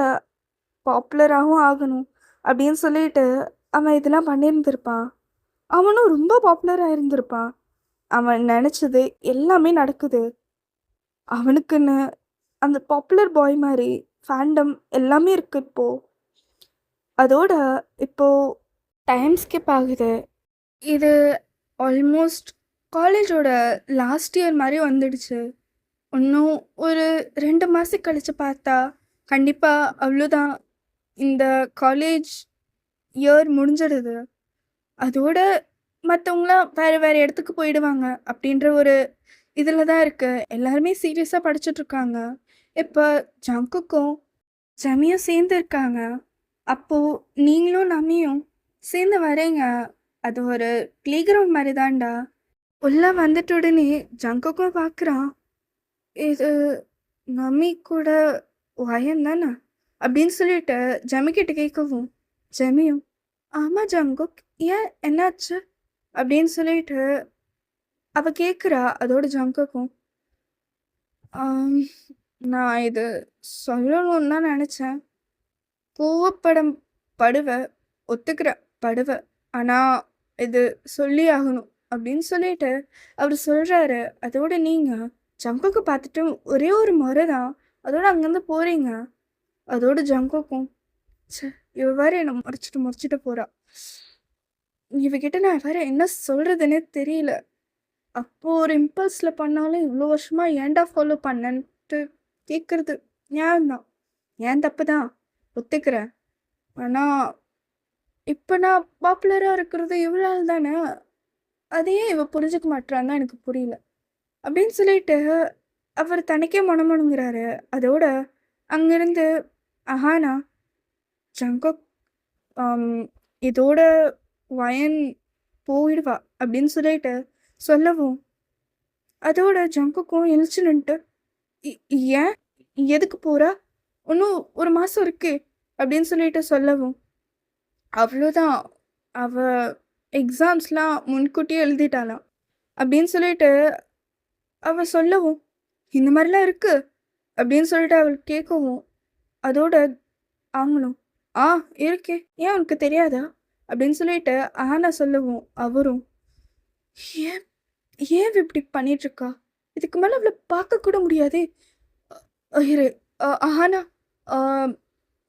Speaker 1: பாப்புலராகவும் ஆகணும் அப்படின்னு சொல்லிட்டு அவன் இதெல்லாம் பண்ணியிருந்திருப்பான். அவனும் ரொம்ப பாப்புலராக இருந்திருப்பான். அவன் நினச்சது எல்லாமே நடக்குது. அவனுக்குன்னு அந்த பாப்புலர் பாய் மாதிரி ஃபேண்டம் எல்லாமே இருக்குது இப்போது. அதோட இப்போது டைம் ஸ்கிப் ஆகுது. இது ஆல்மோஸ்ட் காலேஜோட லாஸ்ட் இயர் மாதிரி வந்துடுச்சு. இன்னும் ஒரு 2 மாதம் கழித்து பார்த்தா கண்டிப்பாக அவ்வளோதான், இந்த காலேஜ் இயர் முடிஞ்சிடுது. அதோட மற்றவங்களாம் வேறு வேறு இடத்துக்கு போயிடுவாங்க அப்படின்ற ஒரு இதில் தான் இருக்குது. எல்லாருமே சீரியஸாக படிச்சுட்ருக்காங்க. இப்போ ஜங்குக்கும் ஜமியும் சேர்ந்து இருக்காங்க. அப்போது நீங்களும் நமியும் சேர்ந்து வரீங்க. அது ஒரு ப்ளே கிரவுண்ட் மாதிரி தான்டா. உள்ளே வந்துட்டு உடனே ஜங்குக்கும் பார்க்குறான், இது நமி கூட வயன் தானே அப்படின்னு சொல்லிட்டு ஜமிக்கிட்ட கேட்கவும், ஜமியும் ஆமாம் ஜங்குக், ஏன் என்னாச்சு அப்படின்னு சொல்லிட்டு அவள் கேட்குறா. அதோட ஜங்குக்கும், நான் இது சொல்லணும்னு தான் நினச்சேன், கோவப்படம் படுவேன், ஒத்துக்கிற படுவேன், ஆனால் இது சொல்லி ஆகணும் அப்படின்னு சொல்லிட்டு அவர் சொல்கிறாரு. அதோட நீங்கள் ஜங்குக்கு பார்த்துட்டு ஒரே ஒரு முறை தான் அதோட அங்கேருந்து போகிறீங்க. அதோட ஜங்குக்கும், இவ வேறு என்னை முறைச்சிட்டு போகிறா, இவகிட்ட நான் வேறு என்ன சொல்கிறதுன்னே தெரியல, அப்போது ஒரு இம்பல்ஸில் பண்ணாலும் இவ்வளோ வருஷமாக ஏன்டா ஃபாலோ பண்ணன்ட்டு கேட்குறது ஏன்தான், ஏன் தப்பு தான் ஒத்துக்கிறேன், ஆனால் இப்போ நான் பாப்புலராக இருக்கிறது இவ்வளோ தானே, அதையே இவ புரிஞ்சுக்க மாட்டான்னு தான் எனக்கு புரியல அப்படின்னு சொல்லிட்டு அவர் தனக்கே மனமணுங்கிறாரு. அதோட அங்கேருந்து அஹானா ஜங்குக் இதோட வயன் போயிடுவா அப்படின்னு சொல்லிட்டு சொல்லவும், அதோட ஜங்குக்கும் எழுச்சி நின்ட்டு ஏன் எதுக்கு போகிறா, இன்னும் ஒரு மாதம் இருக்கு அப்படின்னு சொல்லிட்டு சொல்லவும், அவ்வளோதான் அவள் எக்ஸாம்ஸ்லாம் முன்கூட்டியே எழுதிட்டாளாம் அப்படின்னு சொல்லிட்டு அவள் சொல்லவும், இந்த மாதிரிலாம் இருக்கு அப்படின்னு சொல்லிட்டு அவள் கேட்கவும், அதோட அவங்களும் இருக்கே, ஏன் உனக்கு தெரியாதா அப்படின்னு சொல்லிட்டு ஆனா சொல்லவும், அவரும் ஏன் ஏன் இப்படி பண்ணிகிட்ருக்கா, இதுக்கு மேலே அவளை பார்க்கக்கூட முடியாதே, இரு ஆனா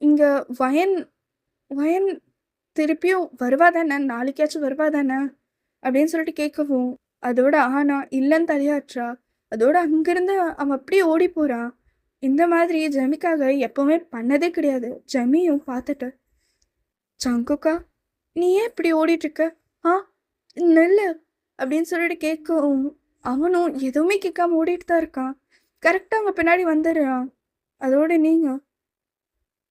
Speaker 1: இங்கே வயன் வயன் திருப்பியும் வருவா தானே, நாளைக்காச்சும் வருவா தானே அப்படின்னு சொல்லிட்டு கேட்கவும், அதோட ஆனா இல்லைன்னு தலையாற்றா. அதோட அங்கேருந்து அவன் அப்படியே ஓடி போகிறான். இந்த மாதிரி ஜமிக்காக எப்போவுமே பண்ணதே கிடையாது. ஜமியும் பார்த்துட்டு, ஜங்குக்கா நீ ஏன் இப்படி ஓடிட்டுருக்க, நெல்லு அப்படின்னு சொல்லிட்டு கேட்கவும், அவனும் எதுவுமே கேட்காம ஓடிட்டு தான் இருக்கான். கரெக்டாக அவங்க பின்னாடி வந்துடுறான். அதோட நீங்கள்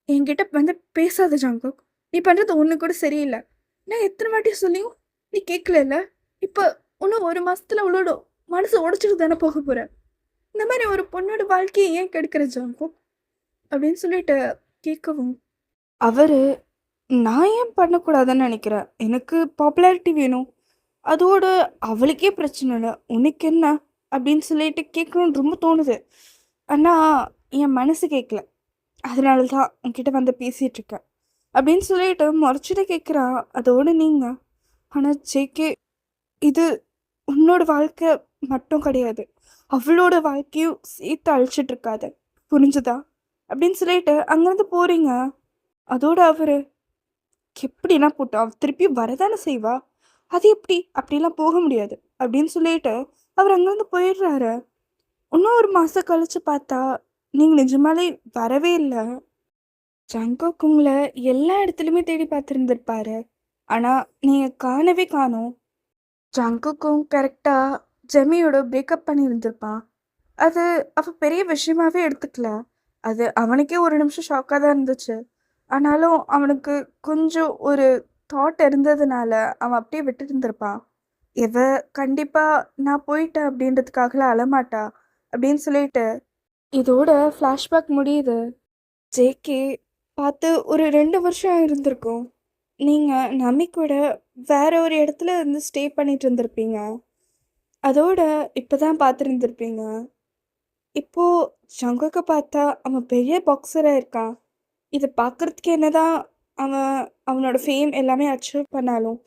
Speaker 1: என்கிட்ட வந்து பேசாத ஜங்குக், நீ பண்ணுறது ஒன்று கூட சரியில்லை நான் எத்தனை வாட்டி சொல்லியும் நீ கேட்கல. இப்போ இன்னும் 1 மாசத்துல அவளோட மனசு உடைச்சிட்டு தானே போக போற. இந்த மாதிரி ஒரு பொண்ணோட வாழ்க்கையை ஏன் கெடுக்கிற ஜாங்கோ அப்படின்னு சொல்லிட்டு கேட்கவும், அவரு நான் ஏன் பண்ணக்கூடாதுன்னு நினைக்கிறேன். எனக்கு பாப்புலாரிட்டி வேணும். அதோட அவளுக்கே பிரச்சனை இல்லை, உனக்கு என்ன அப்படின்னு சொல்லிட்டு கேட்கணும்னு ரொம்ப தோணுது. ஆனால் என் மனசு கேட்கல. அதனால தான் உன்கிட்ட வந்து பேசிகிட்டு இருக்கேன் அப்படின்னு சொல்லிட்டு முறைச்சிட்டு கேட்குறா. அதோட நீங்கள் ஆனால் ஜேகே, இது உன்னோட வாழ்க்கை மட்டும் கிடையாது, அவளோட வாழ்க்கையும் சேர்த்து அழிச்சிட்டு இருக்காது, புரிஞ்சுதா அப்படின்னு சொல்லிட்டு அங்கேருந்து போகிறீங்க. அதோட அவர் எப்படின்னா போட்டு அவள் திருப்பி வரதானே செய்வா, அது எப்படி அப்படிலாம் போக முடியாது அப்படின்னு சொல்லிட்டு அவர் அங்கேருந்து போயிடுறாரு. இன்னும் 1 மாதம் கழிச்சு பார்த்தா நீங்கள் நிஜமாலே வரவே இல்லை. ஜங்கோக் உங்களை எல்லா இடத்துலையுமே தேடி பார்த்துருந்துருப்பாரு, ஆனால் நீங்கள் காணவே காணோம். ஜங்குக்கும் கரெக்டாக ஜெமியோட பிரேக்கப் பண்ணியிருந்திருப்பான். அது அவள் பெரிய விஷயமாவே எடுத்துக்கல. அது அவனுக்கே ஒரு நிமிஷம் ஷாக்காக தான் இருந்துச்சு. ஆனாலும் அவனுக்கு கொஞ்சம் ஒரு தாட் இருந்ததுனால அவன் அப்படியே விட்டுட்டு இருந்திருப்பான். இவ கண்டிப்பாக நான் போயிட்டேன் அப்படின்றதுக்காகலாம் அழமாட்டா அப்படின்னு சொல்லிட்டு இதோட ஃப்ளாஷ்பேக் முடியுது. ஜேகே பார்த்து ஒரு 2 வருஷம் இருந்திருக்கும். நீங்கள் நம்பி கூட வேற ஒரு இடத்துல இருந்து ஸ்டே பண்ணிட்டு இருந்திருப்பீங்க. அதோட இப்போ தான் பார்த்துருந்துருப்பீங்க. இப்போ ஜங்குக்க பார்த்தா அவன் பெரிய பாக்ஸராக இருக்கான். இதை பார்க்குறதுக்கு என்னதான் அவன் அவனோட ஃபேம் எல்லாமே அச்சீவ் பண்ணாலும்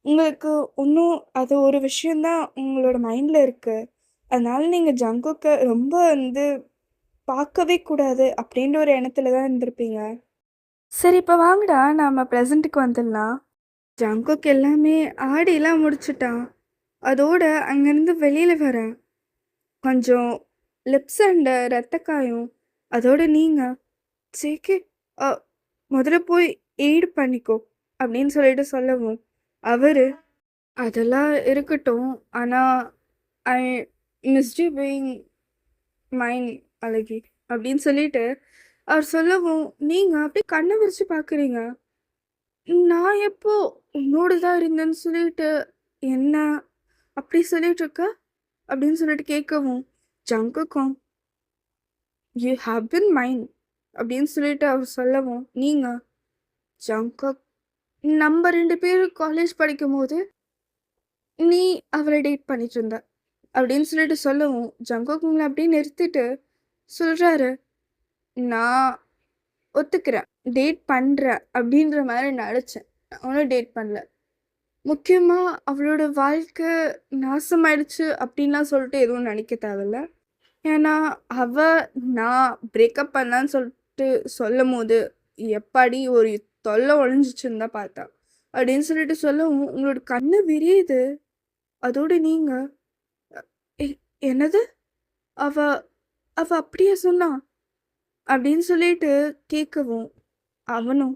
Speaker 1: உங்களுக்கு இன்னும் அது ஒரு விஷயந்தான் உங்களோட மைண்டில் இருக்குது. அதனால நீங்கள் ஜங்குக்க ரொம்ப வந்து பார்க்கவே கூடாது அப்படின்ற ஒரு எண்ணத்துல தான் இருந்திருப்பீங்க. சரி, இப்போ வாங்கடா நாம ப்ரெசண்ட்டுக்கு வந்துடலாம். ஜங்குக் எல்லாமே ஆடிலாம் முடிச்சிட்டான். அதோட அங்கேருந்து வெளியில் வரேன். கொஞ்சம் லிப்ஸ் அண்ட் ரத்த காயம். அதோட நீங்கள் சேக்கே முதல்ல போய் எய்டு பண்ணிக்கோ அப்படின்னு சொல்லிட்டு சொல்லவும், அவர் அதெல்லாம் இருக்கட்டும், ஆனால் ஐ மிஸ்டு பீயிங் மைன் அழகி அப்படின்னு சொல்லிட்டு அவர் சொல்லவும், நீங்கள் அப்படியே கண்ணை விரிச்சு பார்க்குறீங்க. நான் எப்போ உன்னோட தான் இருந்தேன்னு சொல்லிட்டு என்ன அப்படி சொல்லிட்டு இருக்க அப்படின்னு சொல்லிட்டு கேட்கவும், ஜங்குக்கும் யூ ஹாவ் பின் மைன் அப்படின்னு சொல்லிட்டு அவர் சொல்லவும், நீங்கள் ஜங்கக் நம்ம 2 பேரும் காலேஜ் படிக்கும் போது நீ அவளை டேட் பண்ணிட்டு இருந்த அப்படின்னு சொல்லிட்டு சொல்லவும், ஜங்கக் உங்களை அப்படியே நிறுத்திட்டு சொல்கிறாரு, நான் ஒத்துக்கிறேன், டேட் பண்ணுறேன் அப்படின்ற மாதிரி நடித்தேன், அவனும் டேட் பண்ணல. முக்கியமாக அவளோட வாழ்க்கை நாசமாயிடுச்சு அப்படின்லாம் சொல்லிட்டு எதுவும் நினைக்க தேவையில்ல. ஏன்னா நான் பிரேக்கப் பண்ணான்னு சொல்லிட்டு சொல்லும் போது எப்பாடி ஒரு தொல்லை ஒழிஞ்சிச்சுன்னு தான் பார்த்தா அப்படின்னு சொல்லிட்டு சொல்லவும், உங்களோட கண்ணு விரியுது. அதோடு நீங்கள் என்னது அவ அவ அப்படியே சொன்னா அப்படின்னு சொல்லிட்டு கேட்கவும், அவனும்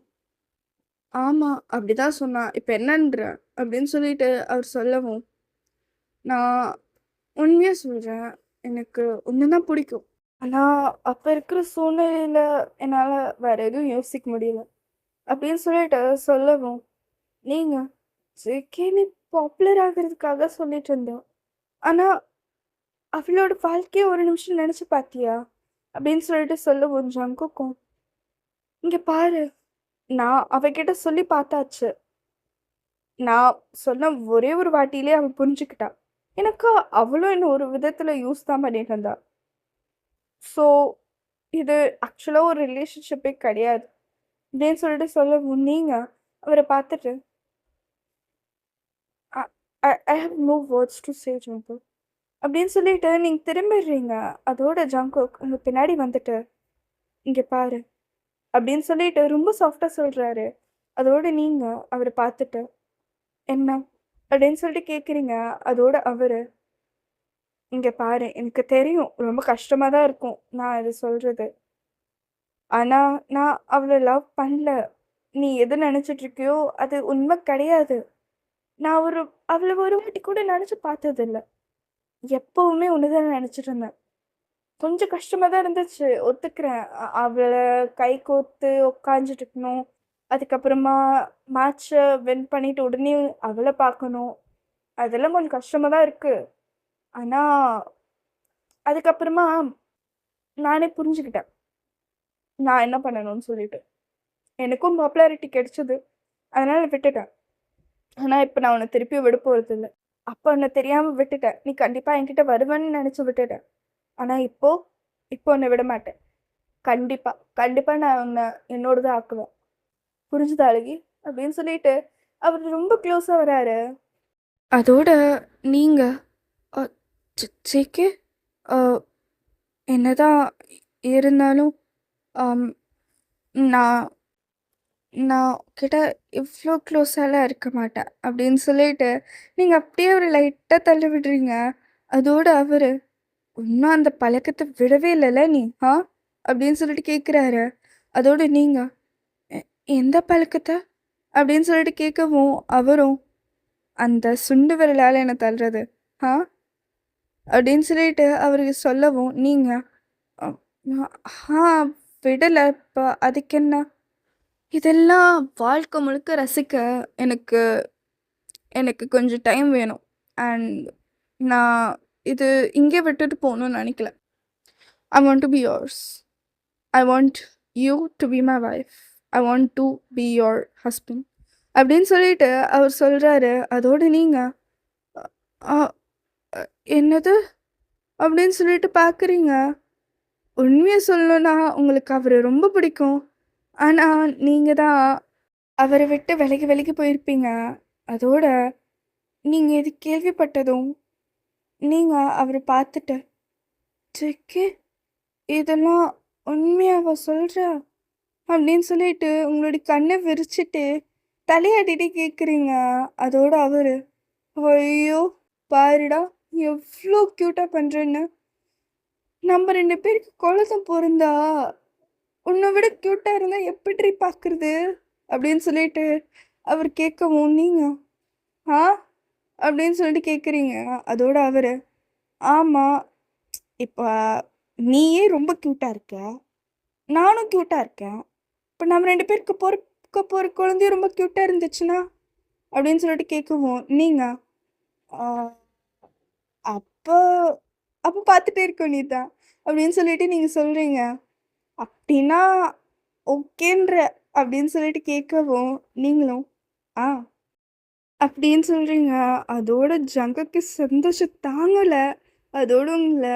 Speaker 1: ஆமாம் அப்படிதான் சொன்னான், இப்போ என்னன்ற அப்படின்னு சொல்லிட்டு அவர் சொல்லவும், நான் உண்மையாக சொல்கிறேன், எனக்கு ஒன்று தான் பிடிக்கும். ஆனால் அப்போ இருக்கிற சூழ்நிலையில் என்னால் வேற எதுவும் யோசிக்க முடியல அப்படின்னு சொல்லிட்டு சொல்லவும், நீங்கள் ஜேகேன்னு பாப்புலர் ஆகிறதுக்காக சொல்லிட்டு இருந்தோம், ஆனால் அவளோட வாழ்க்கையை ஒரு நிமிஷம் நினச்சி பார்த்தியா அப்படின்னு சொல்லிட்டு சொல்லவும், ஜங்குக்கும் இங்கே பாரு, நான் அவகிட்ட சொல்லி பார்த்தாச்சு. நான் சொன்ன ஒரே ஒரு வாட்டியிலே அவள் புரிஞ்சுக்கிட்டா. எனக்கு அவளும் என்ன ஒரு விதத்தில் யூஸ் தான் பண்ணிட்டு இருந்தா. ஸோ இது ஆக்சுவலாக ஒரு ரிலேஷன்ஷிப்பே கிடையாது அப்படின்னு சொல்லிட்டு சொல்லவும், நீங்கள் அவரை பார்த்துட்டு I have no words to say Jungkook அப்படின்னு சொல்லிட்டு நீங்கள் திரும்பிடுறீங்க. அதோட ஜங்குக் உங்கள் பின்னாடி வந்துட்டு இங்கே பாரு அப்படின்னு சொல்லிட்டு ரொம்ப சாஃப்டாக சொல்கிறாரு. அதோட நீங்கள் அவரை பார்த்துட்டு என்ன அப்படின்னு சொல்லிட்டு கேட்குறீங்க. அதோட அவர் இங்கே பாரு, எனக்கு தெரியும் ரொம்ப கஷ்டமாக தான் இருக்கும் நான் இது சொல்கிறது, ஆனால் நான் அவளை லவ் பண்ணல. நீ எது நினச்சிட்டு இருக்கியோ அது உண்மை கிடையாது. நான் அவளை ஒரு வாட்டி கூட நினச்சி பார்த்ததில்ல. எப்போவுமே ஒன்று தான் நினச்சிட்டு இருந்தேன். கொஞ்சம் கஷ்டமாக தான் இருந்துச்சு, ஒத்துக்கிறேன். அவளை கை கோர்த்து உட்காந்துட்டு இருக்கணும், அதுக்கப்புறமா மேட்ச்ச வின் பண்ணிட்டு உடனே அவள பார்க்கணும். அதெல்லாம் கொஞ்சம் கஷ்டமா தான் இருக்கு. ஆனா, அதுக்கப்புறமா நானே புரிஞ்சுக்கிட்டேன். நான் என்ன பண்ணணும்னு சொல்லிட்டு. எனக்கும் பாப்புலாரிட்டி கிடைச்சது. அதனால விட்டுட்டேன். ஆனா, இப்ப நான் உன்ன திருப்பி விட போறதில்ல. அப்ப உன்ன தெரியாம விட்டுட்டேன். நீ கண்டிப்பா என்கிட்ட வருவேன்னு நெனச்சு விட்டுட்டேன். ஆனா இப்போ இப்போ உன்ன விட மாட்டேன். கண்டிப்பா, கண்டிப்பா நான் உன்ன என்னோடதா ஆக்குவேன். புரிஞ்சுதா அழகி? அப்படின்னு சொல்லிட்டு அவரு ரொம்ப க்ளோஸா வராரு. அதோட நீங்க அ ஜேகே அ என்னதான் இருந்தாலும், அம் நான் நான் கிட்ட இவ்ளோ க்ளோஸாலாம் இருக்க மாட்டேன். அப்படின்னு சொல்லிட்டு, நீங்க அப்படியே அவர லைட்டா தள்ளி விடுறீங்க. அதோட அவரு, "இன்னும் அந்த பழக்கத்த விடவே இல்லல நீ, ஆ?" அப்படின்னு சொல்லிட்டு கேட்குறாரு. அதோட நீங்க, "எ எந்த பழக்கத்த?" அப்படின்னு சொல்லிட்டு கேட்கவும், அவரும், "அந்த சுண்டு விரலால என்ன தள்ளுறது, ஆ?" அப்படின்னு சொல்லிட்டு அவருக்கு சொல்லவும், நீங்க, "அ ஆ விடல இப்ப அதுக்கென்ன?" இதெல்லாம் வாழ்க்கை முழுக்க ரசிக்க எனக்கு எனக்கு கொஞ்சம் டைம் வேணும். அண்ட் நான் இது இங்கே விட்டுட்டு போணும்னு நெனைக்கல. I want to be yours. I want you to be my wife. I want to be your husband. அப்படின்னு சொல்லிட்டு அவர் சொல்றாரு. அதோட நீங்க, அ அ என்னது? அப்படின்னு சொல்லிட்டு பார்க்குறீங்க. உண்மைய சொல்லணும்னா உங்களுக்கு அவர ரொம்ப பிடிக்கும். ஆனா, நீங்க தான் அவர விட்டு விலகி விலகி போயிருப்பீங்க. அதோட நீங்க இது கேள்விப்பட்டதும், நீங்க அவர பார்த்துட்டு, "ச்சே! இதெல்லாம் உண்மையாவா சொல்றா?" அப்படின்னு சொல்லிட்டு உங்களுடைய கண்ண விரிச்சுட்டு, தலையாட்டிட்டே கேட்குறீங்க. அதோட அவரு, "ஐயோ! பாருடா எவ்ளோ கியூட்டா பண்றேன்னு. நம்ம 2 பேருக்கு குழந்த பொறந்தா, உன்ன விட கியூட்டா இருந்தா எப்பிட்ரி பார்க்குறது?" அப்படின்னு சொல்லிட்டு அவர் கேட்கவும், நீங்க, "ஆ?" அப்படின்னு சொல்லிட்டு கேட்குறீங்க. அதோட அவரு, "ஆமா, இப்ப நீயே ரொம்ப கியூட்டா இருக்க. நானும் கியூட்டா இருக்கேன். இப்ப நம்ம 2 பேருக்கு பொறக்க போற குழந்தையும் ரொம்ப கியூட்டா இருந்துச்சுன்னா?" அப்படின்னு சொல்லிட்டு கேட்கவும், நீங்க, "ஆ அப்ப அப்ப பார்த்துட்டே இருக்க வேண்டியது தான்." அப்படின்னு சொல்லிட்டு நீங்க சொல்றீங்க. "அப்படின்னா ஓகேன்ற" அப்படின்னு சொல்லிட்டு கேட்கவும், நீங்களும், "ஆ." அப்படின்னு சொல்றீங்க. அதோட ஜங்குக்கு சந்தோஷம் தாங்கல. அதோட உங்கள,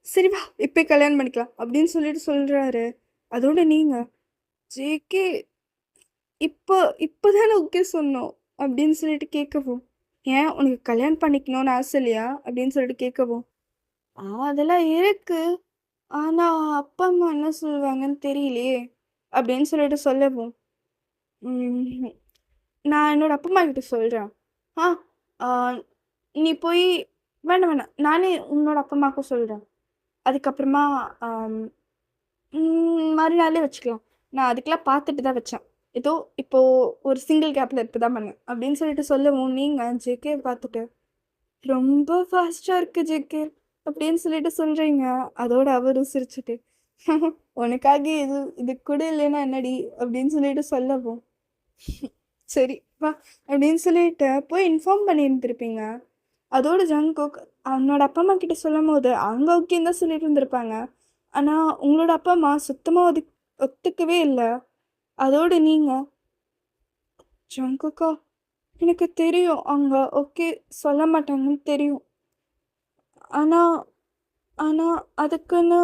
Speaker 1: "சரி வா! இப்பயே கல்யாணம் பண்ணிக்கலாம்." அப்படின்னு சொல்லிட்டு சொல்றாரு. அதோட நீங்க, "ஜேகே இப்போ இப்போ தானே ஓகே சொன்னோம்." அப்படின்னு சொல்லிட்டு கேட்கவும், "ஏன் உனக்கு கல்யாணம் பண்ணிக்கணும்னு ஆசை இல்லையா?" அப்படின்னு சொல்லிட்டு கேட்கவும், அதெல்லாம் இருக்கு. ஆனா அப்பா, அம்மா என்ன சொல்லுவாங்கன்னு தெரியலையே." அப்படின்னு சொல்லிட்டு சொல்லவும், "ம் நான் என்னோட அப்பா, அம்மா கிட்ட சொல்றேன். ஆ ஆ நீ போய் வேணாம், வேணாம். நானே உன்னோட அப்பா, அம்மாவுக்கும் சொல்றேன். அதுக்கப்புறமா ஆம் மறுநாளே வச்சுக்கலாம். நான் அதுக்கெல்லாம் பார்த்துட்டு தான் வச்சேன். ஏதோ இப்போ ஒரு சிங்கிள் கேப்ல இப்ப தான் பண்ணேன்." அப்படின்னு சொல்லிட்டு சொல்லவும், நீங்க ஜேகே பார்த்துட்டு, "ரொம்ப ஃபாஸ்ட்டா இருக்கு ஜேகே." அப்படின்னு சொல்லிட்டு சொல்றீங்க. அதோட அவரும் சிரிச்சுட்டு, "உனக்காக இது இது கூட இல்லைன்னா என்னடி?" அப்படின்னு சொல்லிட்டு சொல்லவும், "சரி வா." அப்படின்னு சொல்லிட்டு போய் இன்ஃபார்ம் பண்ணியிருந்திருப்பீங்க. அதோட ஜங்குக் அவனோட அப்பா, அம்மா கிட்ட சொல்லும்போது, அவங்க ஓகேன்னு தான் சொல்லிட்டு இருந்திருப்பாங்க. ஆனா, உங்களோட அப்பா, அம்மா சுத்தமா ஒத்துக்கவே இல்ல. அதோட நீங்க, "ஜங்குக்கா, எனக்கு தெரியும். அவங்க ஓகே சொல்ல மாட்டாங்கன்னு தெரியும். ஆனா ஆனா அதுக்குன்னு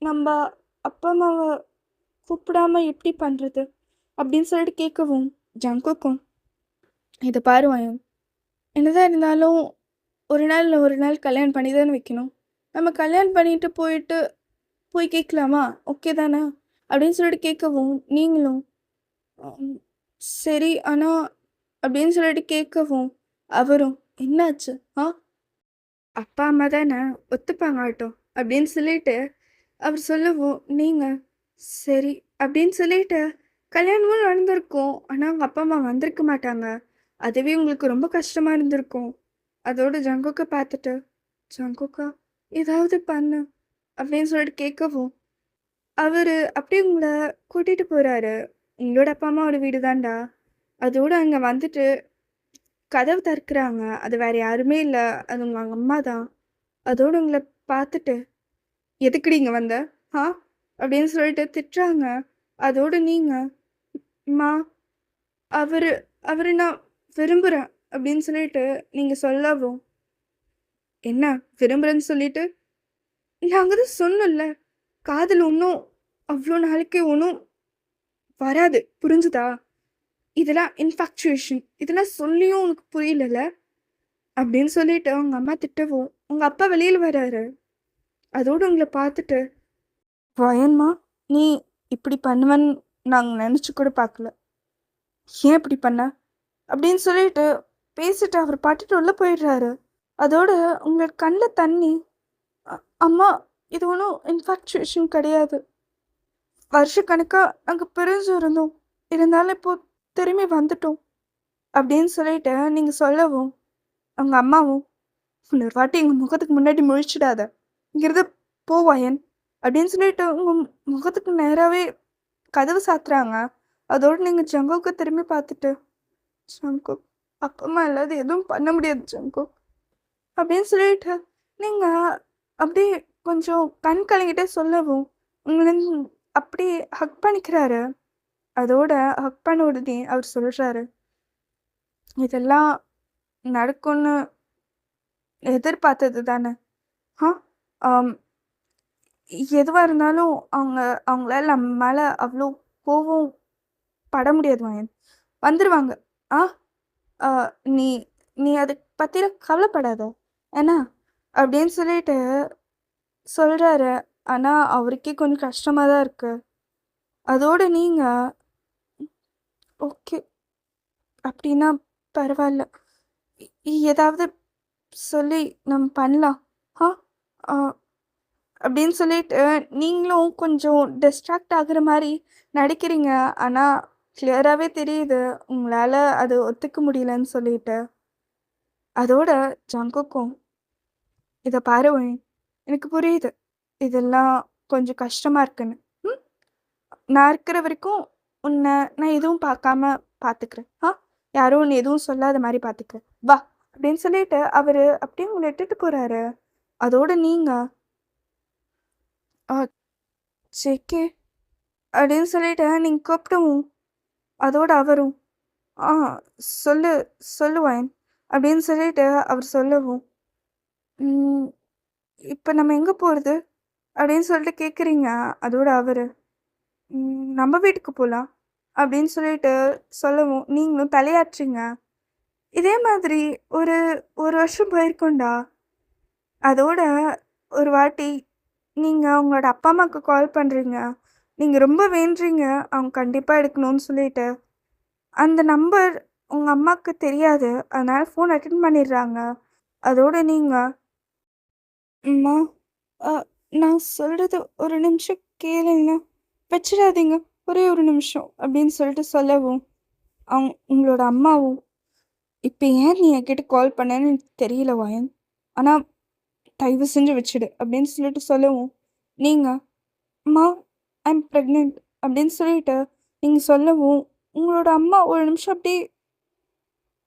Speaker 1: நம்ப அப்பா, அம்மாவ கூப்பிடாம எப்படி பண்றது?" அப்படின்னு சொல்லிட்டு கேட்கவும், ஜங்குக்கும், "இத பாரு வயன், என்னதான் இருந்தாலும் ஒரு நாள் இல்ல ஒரு நாள் கல்யாணம் பண்ணி தானே வைக்கணும். நம்ம கல்யாணம் பண்ணிட்டு போய் கேட்கலாமா? ஓகே தானே?" அப்படின்னு சொல்லிட்டு கேட்கவும், நீங்களும், "ம் சரி, ஆனா" அப்படின்னு சொல்லிட்டு கேட்கவும், அவரும், "என்னாச்சு? ஆ? அப்பா, அம்மா தானே ஒத்துப்பாங்களாட்டும்." அப்படின்னு சொல்லிட்டு அவர் சொல்லவும், நீங்க, "சரி." அப்படின்னு சொல்லிட்டு கல்யாணமும் நடந்திருக்கும். ஆனா, அவங்க அப்பா, அம்மா வந்திருக்க மாட்டாங்க. அதுவே உங்களுக்கு ரொம்ப கஷ்டமா இருந்திருக்கும். அதோட ஜங்குக்க பார்த்துட்டு, "ஜங்குக்கா, ஏதாவது பண்ணு." அப்படின்னு சொல்லிட்டு கேட்கவும், அவரு அப்படியே உங்கள கூட்டிட்டு போறாரு. எங்களோட அப்பா அம்மாவோட வீடு தான்டா. அதோட அங்க வந்துட்டு கதவு திறக்குறாங்க. அது வேற யாருமே இல்ல. அது உங்க அம்மா தான். அதோட உங்கள பார்த்துட்டு, "எதுக்குடி இங்க வந்த? ஆ?" அப்படின்னு சொல்லிட்டு திட்டுறாங்க. அதோட நீங்க, "அம்மா, அவரு அவர நான் விரும்புறேன்." அப்படின்னு சொல்லிட்டு நீங்க சொல்லவும், "என்ன விரும்புறேன்னு சொல்லிட்டு?" நாங்க தான் சொன்னோம்ல, காதல் ஒண்ணும் அவ்ளோ நாளைக்கு ஒண்ணும் வராது. புரிஞ்சுதா? இதெல்லாம் இன்ஃபாக்சுவேஷன். இதெல்லாம் சொல்லியும் உனக்கு புரியலல்ல? அப்படின்னு சொல்லிட்டு அவங்க அம்மா திட்டவும், உங்க அப்பா வெளியில வராரு. அதோட உங்கள பார்த்துட்டு, "வயன்மா, நீ இப்படி பண்ணுவேன்னு நாங்க நெனச்சு கூட பார்க்கல. ஏன் இப்படி பண்ண?" அப்படின்னு சொல்லிட்டு பேசிட்டு அவர் பாட்டுட்டு உள்ள போயிடுறாரு. அதோட உங்க கண்ல தண்ணி. "அ அம்மா, இது ஒண்ணும் இன்ஃபாக்சுவேஷன் கிடையாது. வருஷக்கணக்கா நாங்க பிரிஞ்சு இருந்தோம். இருந்தாலும் இப்போ திரும்பி வந்துட்டோம்." அப்படின்னு சொல்லிட்டு நீங்க சொல்லவும், அவங்க அம்மாவும், "இன்னொரு வாட்டி எங்க முகத்துக்கு முன்னாடி முழிச்சிடாத. இங்கிருந்து போ வயன்." அப்படின்னு சொல்லிட்டு உங்க முகத்துக்கு நேராவே கதவு சாத்துறாங்க. அதோட நீங்க ஜங்குக்க திரும்பி பார்த்துட்டு, "ஜங்குக், அப்பா அம்மா இல்லாத எதுவும் பண்ண முடியாது ஜங்குக்." அப்படின்னு சொல்லிட்டு நீங்க அப்படியே கொஞ்சம் கண் கலங்கிட்டே சொல்லவும், உங்கள அப்படியே ஹக் பண்ணிக்கிறாரு. அதோட ஹக் பண்ண உடனே அவர் சொல்றாரு, "இதெல்லாம் நடக்கும்னு எதிர்பார்த்தது தானே. ஆ ஆம், எதுவா இருந்தாலும் அவங்களால நம்ம மேல அவ்ளோ கோவம் பட முடியாது மகன். வந்துருவாங்க. ஆ அ நீ நீ அத பத்திலாம் கவலைப்படாத. என்ன?" அப்படின்னு சொல்லிட்டு சொல்றாரு. ஆனா, அவருக்கே கொஞ்சம் கஷ்டமா தான் இருக்கு. அதோட நீங்க, "ஓகே. அப்படின்னா பரவால்ல. ஏதாவது சொல்லி நம்ம பண்ணலாம். ஆ அ" அப்படின்னு சொல்லிட்டு நீங்களும் கொஞ்சம் டிஸ்ட்ராக்ட் ஆகுற மாரி நடிக்கிறீங்க. ஆனா, கிளியராவே தெரியுது உங்களால அது ஒத்துக்க முடியலன்னு சொல்லிட்டு. அதோட ஜங்குக்கும், "இத பாரு ஒயின், எனக்கு புரியுது. இதெல்லாம் கொஞ்சம் கஷ்டமா இருக்குன்னு. ம். நான் இருக்கிற வரைக்கும் நான் எதுவும் பார்க்காம பார்த்துக்கிறேன். யாரும் உன்ன எதுவும் சொல்லாத மாரி பார்த்துக்கிறேன். வா." அப்படின்னு சொல்லிட்டு அவரு அப்படியே உங்கள இட்டுட்டு போறாரு. அதோட நீங்க, "ஆ ஜேகே" அப்படின்னு சொல்லிட்டு நீங்க கூப்பிடவும், அதோட அவரும், "ஆ சொல்லு, சொல்லு வயன்." அப்படின்னு சொல்லிட்டு அவர் சொல்லவும், "ம் இப்ப நம்ம எங்க போறது?" அப்படின்னு சொல்லிட்டு கேட்குறீங்க. அதோட அவரு, நம்ம வீட்டுக்கு போலாம்." அப்படின்னு சொல்லிட்டு சொல்லவும், நீங்களும் தலையாட்டுறீங்க. இதே மாதிரி ஒரு 1 வருஷம் போயிருக்கும்டா. அதோட ஒரு வாட்டி நீங்க உங்களோட அப்பா, அம்மாக்கு கால் பண்றீங்க. நீங்க ரொம்ப வேண்டுறீங்க, அவங்க கண்டிப்பா எடுக்கணும்னு சொல்லிட்டு. அந்த நம்பர் உங்க அம்மாக்கு தெரியாது. அதனால ஃபோன் அட்டெண்ட் பண்ணிடுறாங்க. அதோட நீங்க, "அம்மா, அ நான் சொல்றது ஒரு நிமிஷம் கேளுங்க. வச்சிடாதீங்க. ஒரே ஒரு நிமிஷம்." அப்படின்னு சொல்லிட்டு சொல்லவும், உங்களோட அம்மாவும், "இப்ப ஏன் நீ என்கிட்ட கால் பண்ணேன்னு எனக்கு தெரியல வயன். ஆனா தயவு செஞ்சு வச்சுடு." அப்படின்னு சொல்லிட்டு சொல்லவும், நீங்க, "அம்மா, ஐ அம் பிரெக்னன்ட்." அப்படின்னு சொல்லிட்டு நீங்க சொல்லவும், உங்களோட அம்மா ஒரு நிமிஷம் அப்படியே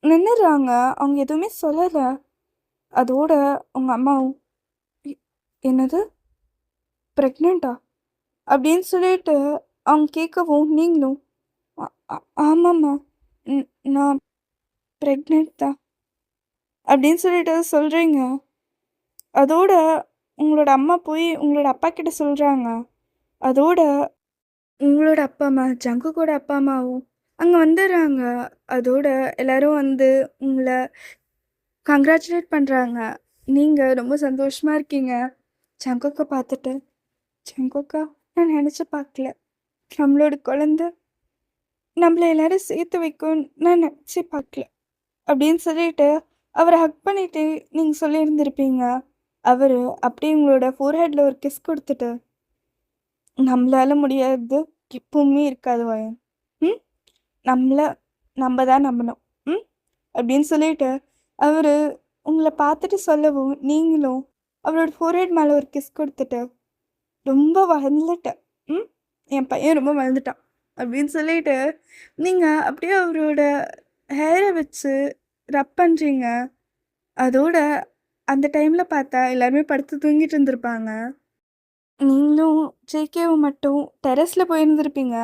Speaker 1: நின்னுடுறாங்க. அவங்க எதுவுமே சொல்லல. அதோட உங்க அம்மாவும், "எ என்னது? பிரெக்னன்ட்டா?" அப்படின்னு சொல்லிட்டு அவங்க கேட்கவும், நீங்களும், "அ அ ஆமாம்மா. ன் நான் பிரெக்னன்ட் தான்." அப்படின்னு சொல்லிட்டு சொல்றீங்க. அதோட உங்களோட அம்மா போய் உங்களோட அப்பா கிட்ட சொல்றாங்க. அதோட உங்களோட அப்பா, அம்மா, ஜங்குக்கோட அப்பா, அம்மாவும் அங்க வந்துடுறாங்க. அதோட எல்லாரும் வந்து உங்கள கங்ராச்சுலேட் பண்றாங்க. நீங்க ரொம்ப சந்தோஷமா இருக்கீங்க. ஜங்குக்க பார்த்துட்டு, "ஜங்குக்கா, நான் நெனச்சு பார்க்கல. நம்மளோட குழந்தை நம்மள எல்லாரும் சேர்த்து வைக்கும்னு நான் நெனச்சே பார்க்கல." அப்படின்னு சொல்லிட்டு அவர ஹக் பண்ணிட்டு நீங்க சொல்லியிருந்திருப்பீங்க. அவரு அப்படியே உங்களோட ஃபோர்ஹெட்ல ஒரு கிஸ் குடுத்துட்டு, "நம்மளால முடியாதது எப்பவுமே இருக்காது வயன். ம். நம்மள நம்ம தான் நம்பணும். ம்." அப்படின்னு சொல்லிட்டு அவரு உங்கள பார்த்துட்டு சொல்லவும், நீங்களும் அவரோட ஃபோர்ஹெட் மேல ஒரு கிஸ் குடுத்துட்டு, "ரொம்ப வளந்துட்ட. ம். என் பையன் ரொம்ப வளர்ந்துட்டான்." அப்படின்னு சொல்லிட்டு நீங்கள் அப்படியே அவரோட ஹேரை வச்சு ரப் பண்ணுறீங்க. அதோட அந்த டைமில் பார்த்தா எல்லாருமே படுத்து தூங்கிட்டு இருந்திருப்பாங்க. நீங்களும் ஜேகேவும் மட்டும் டெரஸில் போயிருந்திருப்பீங்க.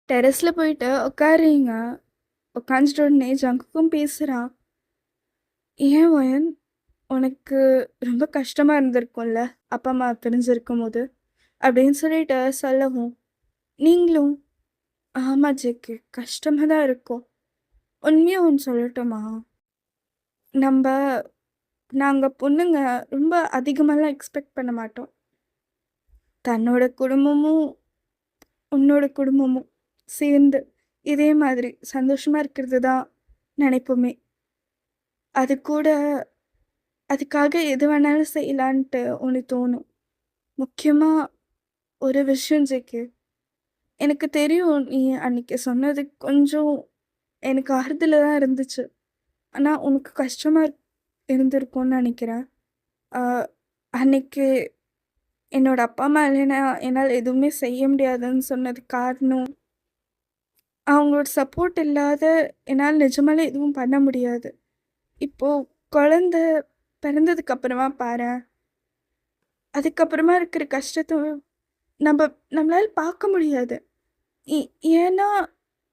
Speaker 1: டெரஸில் போயிட்டு உட்காருறீங்க. உட்காந்துட்ட உடனே ஜங்குக்கும் பேசுகிறான். ஏன் வயன், உனக்கு ரொம்ப கஷ்டமாக இருந்திருக்கும்ல அப்பா அம்மா பிரிஞ்சிருக்கும் போது அப்படின்னு சொல்லிட்டு சொல்லவும், நீங்களும் ஆமா ஜேகே, கஷ்டமாக தான் இருக்கும். உண்மையாக ஒன்று சொல்லட்டுமா? நம்ம நாங்கள் பொண்ணுங்க ரொம்ப அதிகமாகலாம் எக்ஸ்பெக்ட் பண்ண மாட்டோம். தன்னோட குடும்பமும் உன்னோட குடும்பமும் சேர்ந்து இதே மாதிரி சந்தோஷமாக இருக்கிறது தான் நினைப்போமே. அது கூட அதுக்காக எது வேணாலும் செய்யலான்ட்டு ஒன்று தோணும். முக்கியமாக ஒரு விஷயம் ஜேகே, எனக்கு தெரியும் நீ அன்னைக்கு சொன்னது கொஞ்சம் எனக்கு ஆறுதலாக தான் இருந்துச்சு. ஆனால் உனக்கு கஷ்டமாக இருந்திருக்கும்னு நினைக்கிறேன். அன்னைக்கு என்னோட அப்பா அம்மா இல்லைன்னா என்னால் எதுவுமே செய்ய முடியாதுன்னு சொன்னது காரணம், அவங்களோட சப்போர்ட் இல்லாத என்னால் நிஜமாலே எதுவும் பண்ண முடியாது. இப்போது குழந்த பிறந்ததுக்கு அப்புறமா பாரேன், அதுக்கப்புறமா இருக்கிற கஷ்டத்தை நம்மளால் பார்க்க முடியாது. ஏன்னா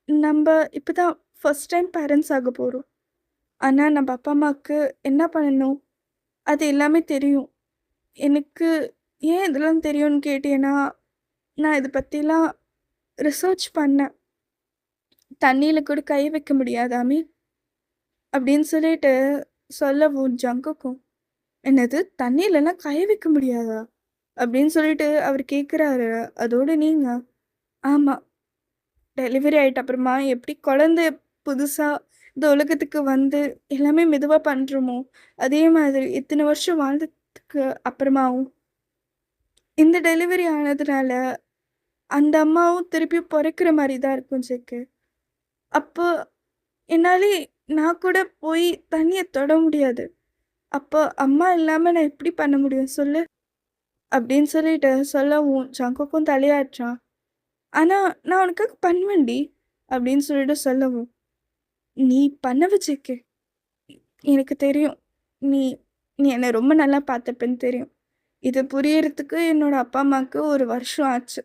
Speaker 1: நம்ம இப்போ தான் ஃபர்ஸ்ட் டைம் பேரண்ட்ஸ் ஆக போகிறோம். ஆனால் நம்ம அப்பா அம்மாவுக்கு என்ன பண்ணணும் அது எல்லாமே தெரியும். எனக்கு ஏன் இதெல்லாம் தெரியும்னு கேட்டேன்னா, நான் இதை பற்றிலாம் ரிசர்ச் பண்ணேன். தண்ணியில் கூட கை வைக்க முடியாதாமே அப்படின்னு சொல்லிட்டு சொல்லவும் ஜங்குக்கும், என்னது தண்ணியிலலாம் கை வைக்க முடியாதா அப்படின்னு சொல்லிட்டு அவர் கேட்குறாரு. அதோடு நீங்கள் ஆமாம், டெலிவரி ஆகிட்ட அப்புறமா எப்படி குழந்தை புதுசாக இந்த உலகத்துக்கு வந்து எல்லாமே மெதுவாக பண்ணுறோமோ, அதே மாதிரி இத்தனை வருஷம் வாழ்ந்ததுக்கு அப்புறமாவும் இந்த டெலிவரி ஆனதுனால அந்த அம்மாவும் திருப்பியும் பிறக்கிற மாதிரி தான் இருக்கும் ஜெக்கு. அப்போ என்னாலே நான் கூட போய் தண்ணியை தொட முடியாது. அப்போ அம்மா இல்லாமல் நான் எப்படி பண்ண முடியும் சொல்லு அப்படின்னு சொல்லிட்டு சொல்லவும் ஜங்குக்கும் தலையாட்டுறான். ஆனால் நான் உனக்காக பண்ணுவேன்டி அப்படின்னு சொல்லிட்டு சொல்லவும், நீ பண்ண வச்சுக்க, எனக்கு தெரியும், நீ நீ என்னை ரொம்ப நல்லா பார்த்துப்பேன்னு தெரியும். இது புரியறதுக்கு என்னோட அப்பா அம்மாவுக்கு 1 வருஷம் ஆச்சு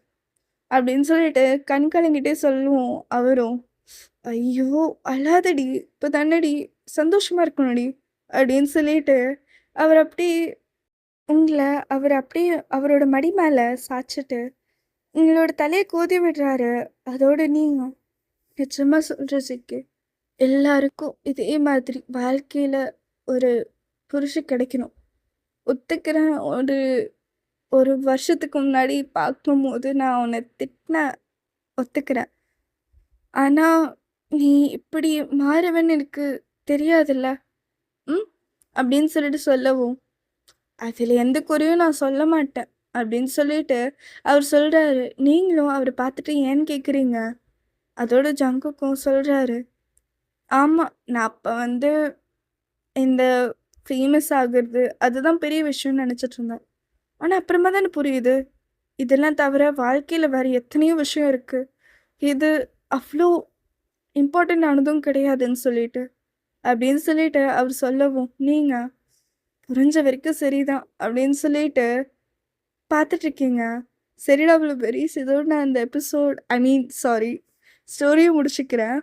Speaker 1: அப்படின்னு சொல்லிட்டு கண் கலங்கிட்டே சொல்லுவோம். அவரும், ஐயோ அழாதடி, இப்போ தானடி சந்தோஷமா இருக்கணும்டி அப்படின்னு சொல்லிட்டு அவர் அப்படியே அவர் அப்படியே அவரோட மடி மேலே சாய்ச்சிட்டு உங்களோட தலையை கோதி விடுறாரு. அதோடு நீங்கள் நிச்சயமாக சொல்கிறதுக்கு எல்லாருக்கும் இதே மாதிரி வாழ்க்கையில் ஒரு புருஷன் கிடைக்கணும். ஒத்துக்கிறேன், ஒரு ஒரு வருஷத்துக்கு முன்னாடி பார்க்கும்போது நான் உன்னை திட்டினேன், ஒத்துக்கிறேன். ஆனால் நீ இப்படி மாறுவேன்னு எனக்கு தெரியாதுல்ல ம் அப்படின்னு சொல்லிட்டு சொல்லவும், அதில் எந்த குறையும் நான் சொல்ல மாட்டேன் அப்படின்னு சொல்லிட்டு அவர் சொல்கிறாரு. நீங்களும் அவரை பார்த்துட்டு ஏன்னு கேட்குறீங்க? அதோட ஜங்குக்கும் சொல்கிறாரு, ஆமாம், நான் அப்போ வந்து இந்த ஃபேமஸ் ஆகுறது அதுதான் பெரிய விஷயம்னு நினச்சிட்டு இருந்தேன். ஆனால் அப்புறமா தானே புரியுது, இதெல்லாம் தவிர வாழ்க்கையில் வேறு எத்தனையோ விஷயம் இருக்குது, இது அவ்வளோ இம்பார்ட்டൻ്ட் ஆனதும் கிடையாதுன்னு சொல்லிட்டு அப்படின்னு சொல்லிட்டு அவர் சொல்லவும், நீங்கள் புரிஞ்ச வரைக்கும் சரிதான் அப்படின்னு சொல்லிட்டு பார்த்துட்ருக்கீங்க. சரிடா அவ்வளோ பெரிய இதோட நான் இந்த எபிசோட் சாரி ஸ்டோரியை முடிச்சுக்கிறேன்.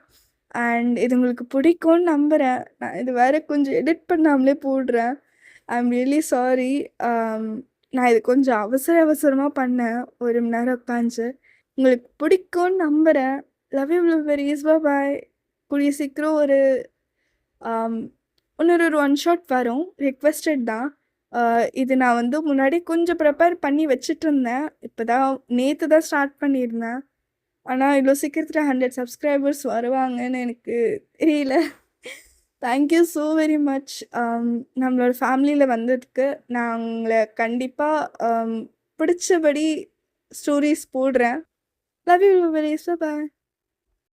Speaker 1: அண்ட் இது உங்களுக்கு பிடிக்கும்னு நம்புகிறேன். நான் இது வேறு கொஞ்சம் எடிட் பண்ணாமலே போடுறேன். I am really sorry. நான் இது கொஞ்சம் அவசரமாக பண்ணேன், 1 மணி நேரம் உட்காந்து. உங்களுக்கு பிடிக்கும்னு நம்புகிறேன். லவ் யூ ப்ளூபெர்ரீஸ், பாய். கூடிய சீக்கிரம் ஒரு இன்னொரு 1 ஷாட் வரும், ரிக்வெஸ்டட் தான். இது நான் வந்து முன்னாடி கொஞ்சம் ப்ரிப்பேர் பண்ணி வச்சுட்ருந்தேன். இப்போ தான் நேற்று தான் ஸ்டார்ட் பண்ணியிருந்தேன். ஆனால் இவ்வளோ சீக்கிரத்தில் 100 சப்ஸ்கிரைபர்ஸ் வருவாங்கன்னு எனக்கு தெரியல. Thank you so very much. நம்மளோட ஃபேமிலியில் வந்ததுக்கு நான் உங்களை கண்டிப்பாக பிடிச்சபடி ஸ்டோரிஸ் போடுறேன். Love you very much, bye.